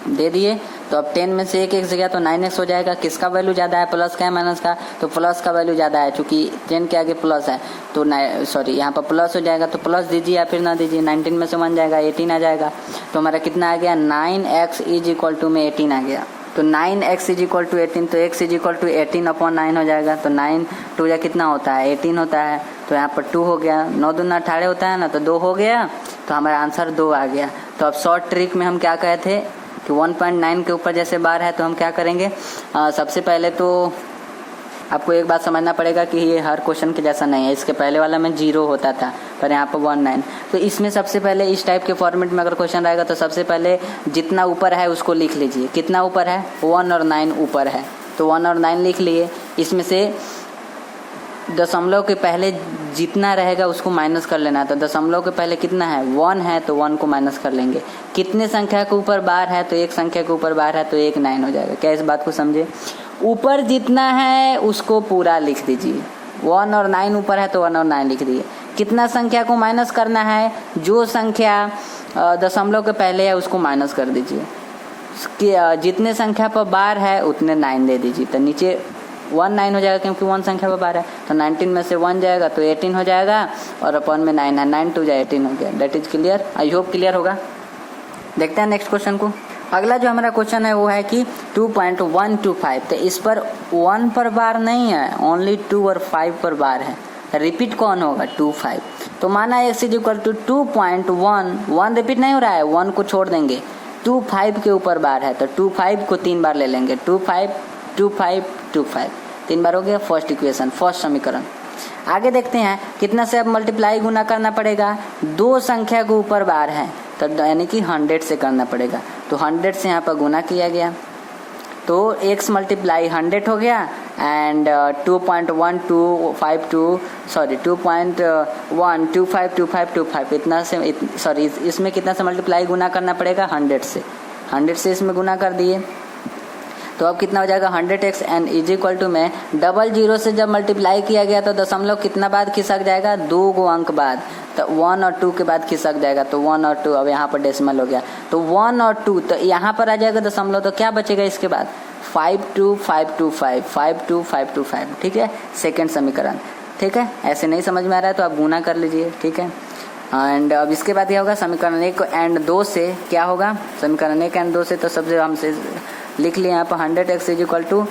दे दिए। तो अब 10 में से एक जगह तो 9x हो जाएगा। किसका वैल्यू ज़्यादा है, प्लस का है माइनस का? तो प्लस का वैल्यू ज़्यादा है, चूंकि 10 के आगे प्लस है, तो सॉरी यहाँ पर प्लस हो जाएगा, तो प्लस दीजिए या फिर ना दीजिए। 19 में से 1 जाएगा, 18 आ जाएगा। तो हमारा कितना आ गया? 9x इज इक्वल टू में 18 आ गया। तो 9x इज इक्वल टू 18, तो x इज इक्वल टू 18/9 हो जाएगा। तो 9 2 या कितना होता है? 18 होता है। तो यहाँ पर 2 हो गया, 9 दूना 18 होता है ना, तो 2 हो गया। तो हमारा आंसर 2 आ गया। तो अब शॉर्ट ट्रिक में हम क्या कहे थे कि 1.9 के ऊपर जैसे बार है तो हम क्या करेंगे? सबसे पहले तो आपको एक बात समझना पड़ेगा कि ये हर क्वेश्चन के जैसा नहीं है। इसके पहले वाला में 0 होता था, पर यहाँ पर 1.9। तो इसमें सबसे पहले इस टाइप के फॉर्मेट में अगर क्वेश्चन रहेगा तो सबसे पहले जितना ऊपर है उसको लिख लीजिए। कितना ऊपर है? 1 और 9 ऊपर है, तो 1 और 9 लिख लिए। इसमें से दशमलव के पहले जितना रहेगा उसको माइनस कर लेना है। तो दशमलव के पहले कितना है? 1 है, तो 1 को माइनस कर लेंगे। कितने संख्या के ऊपर बार है? तो एक संख्या के ऊपर बार है, तो 1 9 हो जाएगा। क्या इस बात को समझे? ऊपर जितना है उसको पूरा लिख दीजिए। 1 और 9 ऊपर है तो 1 और 9 लिख दिए। कितना संख्या को माइनस करना है, जो संख्या दशमलव के पहले है उसको माइनस कर दीजिए। जितने संख्या पर बार है उतने 9 दे दीजिए। तो नीचे 1 9 हो जाएगा क्योंकि 1 संख्या पर बार है, तो 19 में से 1 जाएगा तो 18 हो जाएगा और अपन में 9 है, 9 2 जाए 18 हो गया। That is clear. I hope clear होगा। देखते हैं नेक्स्ट क्वेश्चन को। अगला जो हमारा क्वेश्चन है वो है कि 2.125, तो इस पर 1 पर बार नहीं है, ओनली 2 और 5 पर बार है। रिपीट कौन होगा, 2 5। तो माना x is equal to 2.1 repeat नहीं हो रहा है, 1 को छोड़ देंगे, 2 5 के ऊपर बार है तो 2 5 को 3 बार ले लेंगे, 2 5 2 5 2 5 3 बार हो गया। फर्स्ट इक्वेशन, फर्स्ट समीकरण। आगे देखते हैं कितना से अब मल्टीप्लाई गुना करना पड़ेगा, 2 संख्या के ऊपर बार है तो यानी कि 100 से करना पड़ेगा। तो 100 से यहाँ पर गुना किया गया तो x मल्टीप्लाई 100 हो गया एंड 2.125 इतना से, सॉरी इसमें कितना से मल्टीप्लाई गुना करना पड़ेगा, 100 से। 100 से इसमें गुना कर दिए तो अब कितना हो जाएगा 100x and is equal to में 00 से जब मल्टीप्लाई किया गया तो दशमलव कितना बाद खिसक जाएगा, 2 अंक बाद, तो 1 और 2 के बाद खिसक जाएगा तो 1 और 2। अब यहाँ पर डेसिमल हो गया तो 1 और 2, तो यहाँ पर आ जाएगा दशमलव, तो क्या बचेगा इसके बाद 52525, ठीक है, सेकेंड समीकरण। ठीक है, ऐसे नहीं समझ में आ रहा है तो आप गुना कर लीजिए। ठीक है, एंड अब इसके बाद क्या होगा, समीकरण 1 एंड 2 से क्या होगा, समीकरण 1 एंड 2 से तो सबसे हमसे लिख लिया यहाँ पर 100x is equal to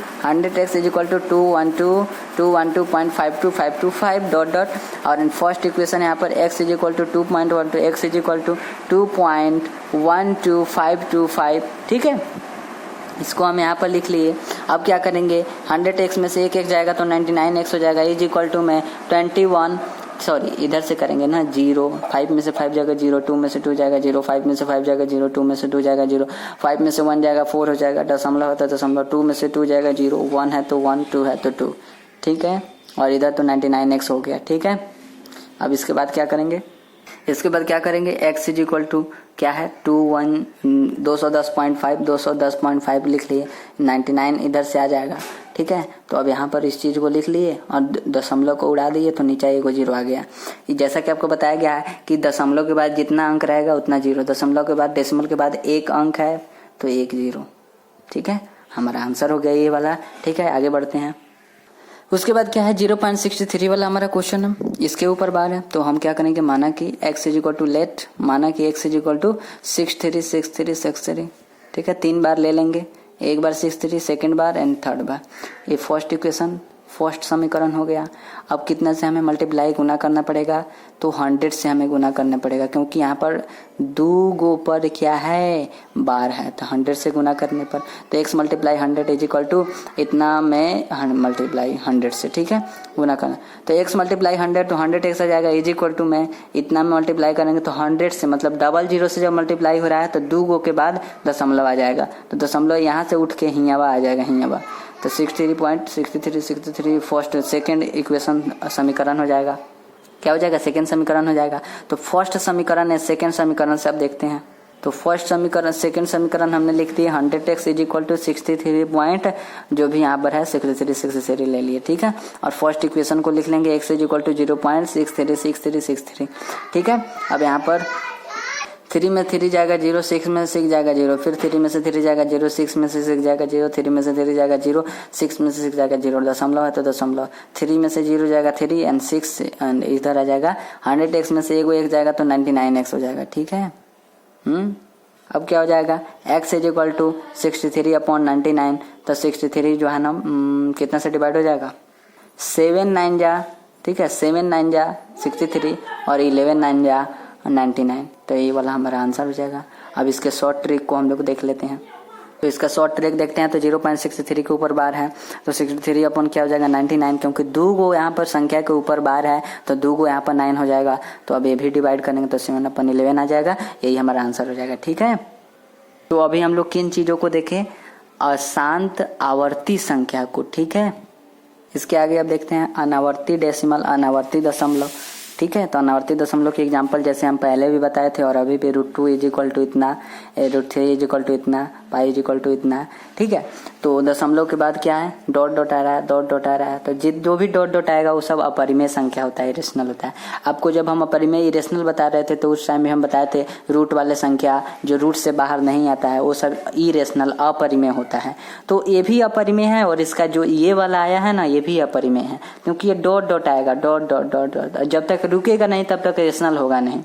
212.52525 dot dot, और इन फर्स्ट इक्वेशन यहाँ पर x is equal to 2.12, x is equal to 2.12525। ठीक है, इसको हम यहाँ पर लिख लिए। अब क्या करेंगे, 100x में से एक जाएगा तो 99x हो जाएगा, इज इक्वल टू में 21, सॉरी इधर से करेंगे ना, 0, 5 में से 5 जाएगा 0, 2 में से 2 जाएगा 0, 5 में से 5 जाएगा 0, 2 में से 2 जाएगा 0, 5 में से 1 जाएगा 4 हो जाएगा, दशमलव होता है दशमलव, 2 में से 2 जाएगा 0, 1 है तो 1, 2 है तो 2। ठीक है, और इधर तो 99x हो गया। ठीक है, अब इसके बाद क्या करेंगे, इसके बाद क्या करेंगे, x इज इक्वल टू क्या है 210.5 लिख लिए, 99 इधर से आ जाएगा। ठीक है, तो अब यहाँ पर इस चीज़ को लिख लिए और दशमलव को उड़ा दिए तो नीचे एक 0 आ गया। जैसा कि आपको बताया गया है कि दशमलव के बाद जितना अंक रहेगा उतना 0, दशमलव के बाद डेसिमल के बाद एक अंक है तो 1 0। ठीक है, हमारा आंसर हो गया ये वाला। ठीक है, आगे बढ़ते हैं। उसके बाद क्या है, 0.63 वाला हमारा क्वेश्चन है, इसके ऊपर बार है तो हम क्या करेंगे, माना कि x is equal to let, माना कि x इज इक्वल टू 636363। ठीक है, 3 बार ले लेंगे, एक बार 63, सेकेंड बार एंड थर्ड बार। ये फर्स्ट इक्वेशन, फर्स्ट समीकरण हो गया। अब कितना से हमें मल्टीप्लाई गुना करना पड़ेगा, तो 100 से हमें गुना करना पड़ेगा क्योंकि यहाँ पर 2 पर क्या है, बार है, तो 100 से गुना करने पर तो x multiply 100 is equal to इतना में मल्टीप्लाई 100 से। ठीक है, गुना करना तो x मल्टीप्लाई 100 तो 100x आ जाएगा, इज इक्वल टू में इतना में मल्टीप्लाई करेंगे तो 100 से, मतलब 00 से जब मल्टीप्लाई हो रहा है तो 2 के बाद दशमलव आ जाएगा, तो दशमलव यहाँ से उठ के हियावा आ जाएगा, हियावा, तो 63.6363 फर्स्ट सेकेंड इक्वेशन समीकरण हो जाएगा। क्या हो जाएगा, सेकेंड समीकरण हो जाएगा। तो फर्स्ट समीकरण है, सेकेंड समीकरण से अब देखते हैं। तो फर्स्ट समीकरण, सेकेंड समीकरण हमने लिख दिए 100x is equal to 63 point जो भी यहाँ पर है 63 ले लिए। ठीक है, और फर्स्ट इक्वेशन को लिख लेंगे x इज इक्वल टू 0.636363। ठीक है, अब यहाँ पर 3 में 3 जाएगा 0, 6 में 6 जाएगा 0, फिर 3 में से 3 जाएगा 0, 6 में से 6 जाएगा 0, 3 में से 3 जाएगा 0, 6 में से 6 जाएगा 0, दशमलव है तो दशमलव, 3 में से 0 जाएगा 3 एंड 6 एंड इधर आ जाएगा 100x में से एक जाएगा तो 99x हो जाएगा। ठीक है, अब क्या हो जाएगा, x इज इक्वल टू 63/99, तो 63 जो है ना कितना से डिवाइड हो जाएगा, 7 9 जा, ठीक है, 7 9 जा 63 और 11 9 जा 99, तो ये वाला हमारा आंसर हो जाएगा। अब इसके शॉर्ट ट्रिक को हम लोग देख लेते हैं। तो इसका शॉर्ट ट्रिक देखते हैं, तो 0.63 के ऊपर बार है तो 63 अपन क्या हो जाएगा 99, क्योंकि 2 यहाँ पर संख्या के ऊपर बार है तो 2 यहाँ पर 9 हो जाएगा, तो अब ये भी डिवाइड करेंगे तो 7/11 आ जाएगा, यही हमारा आंसर हो जाएगा। ठीक है, तो अभी हम लोग किन चीज़ों को देखें, अशांत आवर्ती संख्या को। ठीक है, इसके आगे अब देखते हैं अनावर्ती डेसिमल, अनावर्ती दशमलव। ठीक है, तो अनावर्ती दशमलव की एग्जांपल जैसे हम पहले भी बताए थे और अभी भी √2 इज इक्वल टू इतना, √3 इज इक्वल टू इतना, पाई इज इक्वल टू इतना है, ठीक है। तो दशमलव के बाद क्या है, डॉट डॉट आ रहा है, डॉट डॉट आ रहा है, तो जो भी डॉट डॉट आएगा वो सब अपरिमेय संख्या होता है, इरेशनल होता है। आपको जब हम अपरिमेय इरेशनल बता रहे थे तो उस टाइम में हम बताए थे रूट वाले संख्या जो रूट से बाहर नहीं आता है वो सब इरेशनल अपरिमेय होता है। तो ये भी अपरिमेय है और इसका जो ये वाला आया है ना ये भी अपरिमेय है, क्योंकि ये डॉट डॉट आएगा, डॉट डॉट डॉट डॉट, जब तक रुकेगा नहीं तब तक इरेशनल होगा नहीं,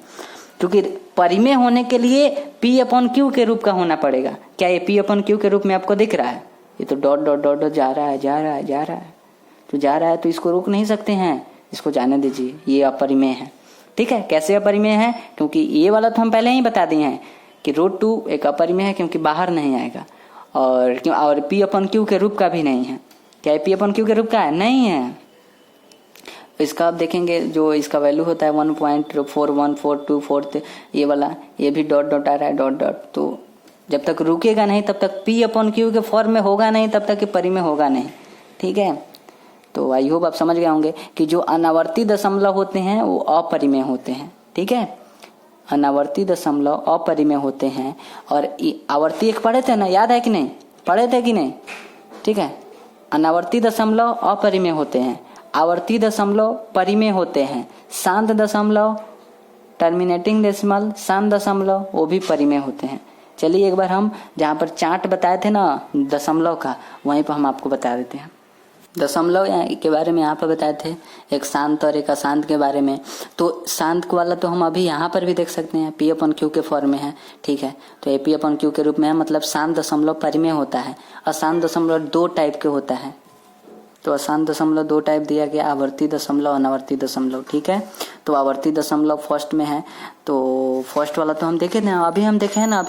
क्योंकि परिमेय होने के लिए P अपॉन Q के रूप का होना पड़ेगा। क्या ये P अपॉन Q के रूप में आपको दिख रहा है? ये तो डॉट डॉट डॉट डॉट जा रहा है, जा रहा है, जा रहा है, तो जा रहा है, तो इसको रोक नहीं सकते हैं, इसको जाने दीजिए, ये अपरिमेय है, ठीक है। कैसे अपरिमेय है? क्योंकि ये वाला तो हम पहले ही बता दिए हैं कि √2 एक अपरिमेय है क्योंकि बाहर नहीं आएगा, और P अपॉन Q के रूप का भी नहीं है। क्या P अपॉन Q के रूप का है? नहीं है। इसका आप देखेंगे जो इसका वैल्यू होता है 1.41424, ये वाला, ये भी डॉट डॉट आ रहा है, डॉट डॉट, तो जब तक रुकेगा नहीं तब तक P अपॉन Q के फॉर्म में होगा नहीं, तब तक ये परिमेय होगा नहीं, ठीक है। तो आई होप आप समझ गए होंगे कि जो अनावर्ती दशमलव होते हैं वो अपरिमेय होते हैं, ठीक है। अनावर्ती दशमलव अपरिमेय होते हैं, और आवर्ती एक पढ़े थे ना, याद है कि नहीं? पढ़े थे कि नहीं? ठीक है। अनावर्ती दशमलव अपरिमेय होते हैं, आवर्ती दशमलव परिमेय होते हैं, शांत दशमलव, टर्मिनेटिंग डेसिमल, शांत दशमलव वो भी परिमेय होते हैं। चलिए एक बार हम जहाँ पर चार्ट बताए थे ना दशमलव का, वहीं पर हम आपको बता देते हैं। दशमलव के बारे में यहाँ पर बताए थे, एक शांत और एक अशांत के बारे में। तो शांत वाला तो हम अभी यहाँ पर भी देख सकते हैं, P अपॉन Q के फॉर्म में है, ठीक है। तो ये P अपॉन Q के रूप में है, मतलब शांत दशमलव परिमेय होता है। अशांत दशमलव 2 टाइप के होता है, तो अशांत दशमलव 2 टाइप दिया गया, आवर्ती दशमलव, अनावर्ती दशमलव, ठीक है। तो आवर्ती दशमलव फर्स्ट में है, तो फर्स्ट वाला तो हम देखे ना, अभी हम देखे हैं ना,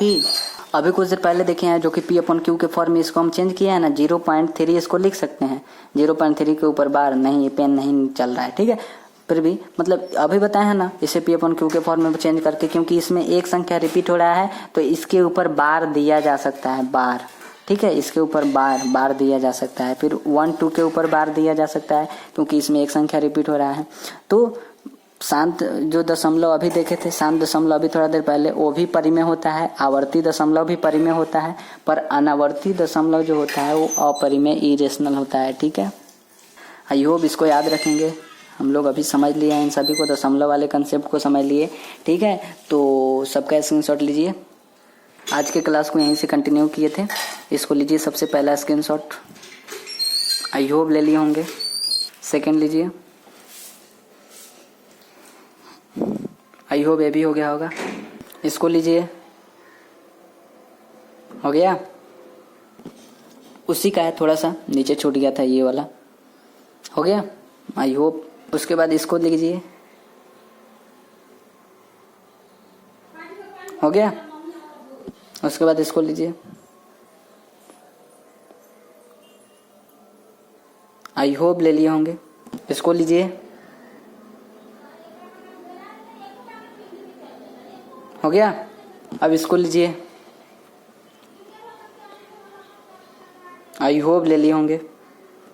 अभी कुछ देर पहले देखे हैं, जो कि P अपॉन Q के फॉर्म में, इसको हम चेंज किया है ना, 0.3 इसको लिख सकते हैं, 0.3 के ऊपर बार नहीं, ये पेन नहीं चल रहा है, ठीक है। फिर भी मतलब अभी बताया है ना, इसे P अपॉन Q के फॉर्म में चेंज करके, क्योंकि इसमें एक संख्या रिपीट हो रहा है तो इसके ऊपर बार दिया जा सकता है, बार, ठीक है। इसके ऊपर बार दिया जा सकता है, फिर 1 2 के ऊपर बार दिया जा सकता है, क्योंकि इसमें एक संख्या रिपीट हो रहा है। तो शांत जो दशमलव अभी देखे थे, शांत दशमलव अभी थोड़ा देर पहले, वो भी परिमेय होता है, आवर्ती दशमलव भी परिमेय होता है, पर अनावर्ती दशमलव जो होता है वो अपरिमेय इरेशनल होता है, ठीक है। आई होप इसको याद रखेंगे। हम लोग अभी समझ लिए हैं इन सभी को, दशमलव वाले कंसेप्ट को समझ लिए, ठीक है। तो सबका स्क्रीनशॉट लीजिए। आज के क्लास को यहीं से कंटिन्यू किए थे, इसको लीजिए सबसे पहला स्क्रीनशॉट, आई होप ले लिए होंगे। सेकंड लीजिए, आई होप ये भी हो गया होगा। इसको लीजिए, हो गया। उसी का है, थोड़ा सा नीचे छूट गया था, ये वाला हो गया, आई होप। उसके बाद इसको लीजिए, हो गया। उसके बाद इसको लीजिए, आई होप ले लिए होंगे। इसको लीजिए, हो गया। अब इसको लीजिए, आई होप ले लिए होंगे।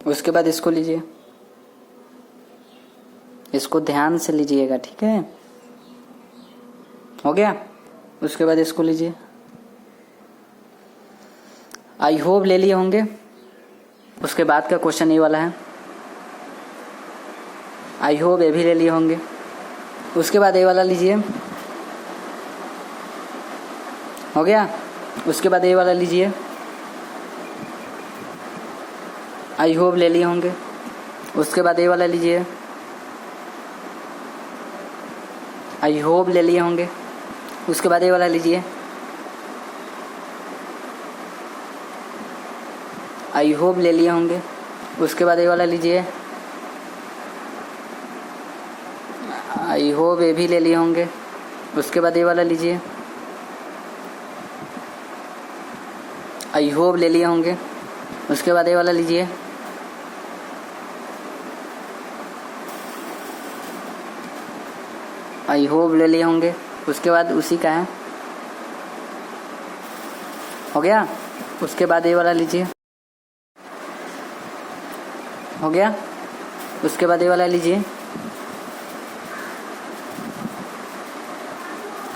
उसके बाद इसको लीजिए, इसको ध्यान से लीजिएगा, ठीक है, हो गया। उसके बाद इसको लीजिए, आई होप ले लिए होंगे। उसके बाद का क्वेश्चन ये वाला है, आई होप ये भी ले लिए होंगे। उसके बाद ये वाला लीजिए, हो गया। उसके बाद ये वाला लीजिए, आई होप ले लिए होंगे। उसके बाद ये वाला लीजिए, आई होप ले लिए होंगे। उसके बाद ये वाला लीजिए, आई होप ले लिए होंगे। उसके बाद ये वाला लीजिए, आई होप ये भी ले लिए होंगे। उसके बाद ये वाला लीजिए, आई होप ले लिए होंगे। उसके बाद ये वाला लीजिए, आई होप ले लिए होंगे। उसके बाद उसी का है, हो गया। उसके बाद ये वाला लीजिए, हो गया। उसके बाद ये वाला लीजिए,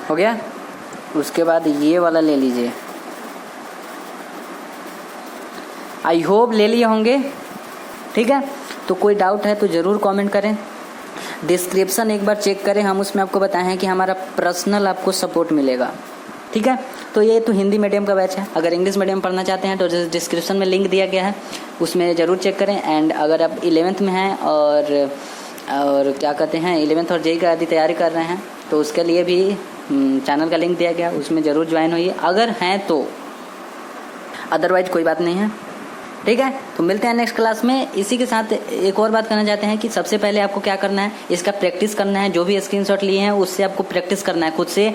हो गया। उसके बाद ये वाला ले लीजिए, आई होप ले लिए होंगे, ठीक है। तो कोई डाउट है तो ज़रूर कमेंट करें, डिस्क्रिप्शन एक बार चेक करें, हम उसमें आपको बताए हैं कि हमारा पर्सनल आपको सपोर्ट मिलेगा, ठीक है। तो ये तो हिंदी मीडियम का बैच है, अगर इंग्लिश मीडियम पढ़ना चाहते हैं तो डिस्क्रिप्शन में लिंक दिया गया है, उसमें ज़रूर चेक करें। एंड अगर आप 11th में हैं और क्या कहते हैं 11th और जेईई का यदि तैयारी कर रहे हैं तो उसके लिए भी चैनल का लिंक दिया गया, उसमें ज़रूर ज्वाइन होइए अगर हैं तो, अदरवाइज कोई बात नहीं है, ठीक है। तो मिलते हैं नेक्स्ट क्लास में। इसी के साथ एक और बात करना चाहते हैं कि सबसे पहले आपको क्या करना है, इसका प्रैक्टिस करना है। जो भी स्क्रीनशॉट लिए हैं उससे आपको प्रैक्टिस करना है खुद से,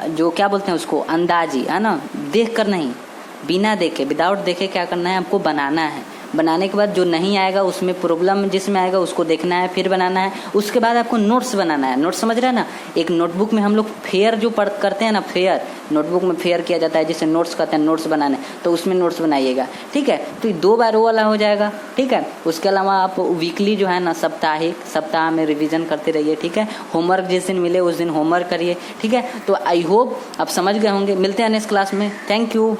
जो क्या बोलते हैं उसको अंदाजी, है ना, देख कर नहीं, बिना देखे, विदाउट देखे क्या करना है आपको बनाना है। बनाने के बाद जो नहीं आएगा उसमें प्रॉब्लम जिसमें आएगा उसको देखना है, फिर बनाना है। उसके बाद आपको नोट्स बनाना है। नोट्स समझ रहे हैं ना, एक नोटबुक में हम लोग फेयर जो करते हैं ना, फेयर नोटबुक में फेयर किया जाता है जिसे नोट्स कहते हैं, नोट्स बनाने, तो उसमें नोट्स बनाइएगा, ठीक है। तो 2 बार वो वाला हो जाएगा, ठीक है। उसके अलावा आप वीकली जो है ना, सप्ताह में रिवीजन करते रहिए, ठीक है। होमवर्क जिस दिन मिले उस दिन होमवर्क करिए, ठीक है। तो आई होप आप समझ गए होंगे। मिलते हैं नेक्स्ट क्लास में। Thank you.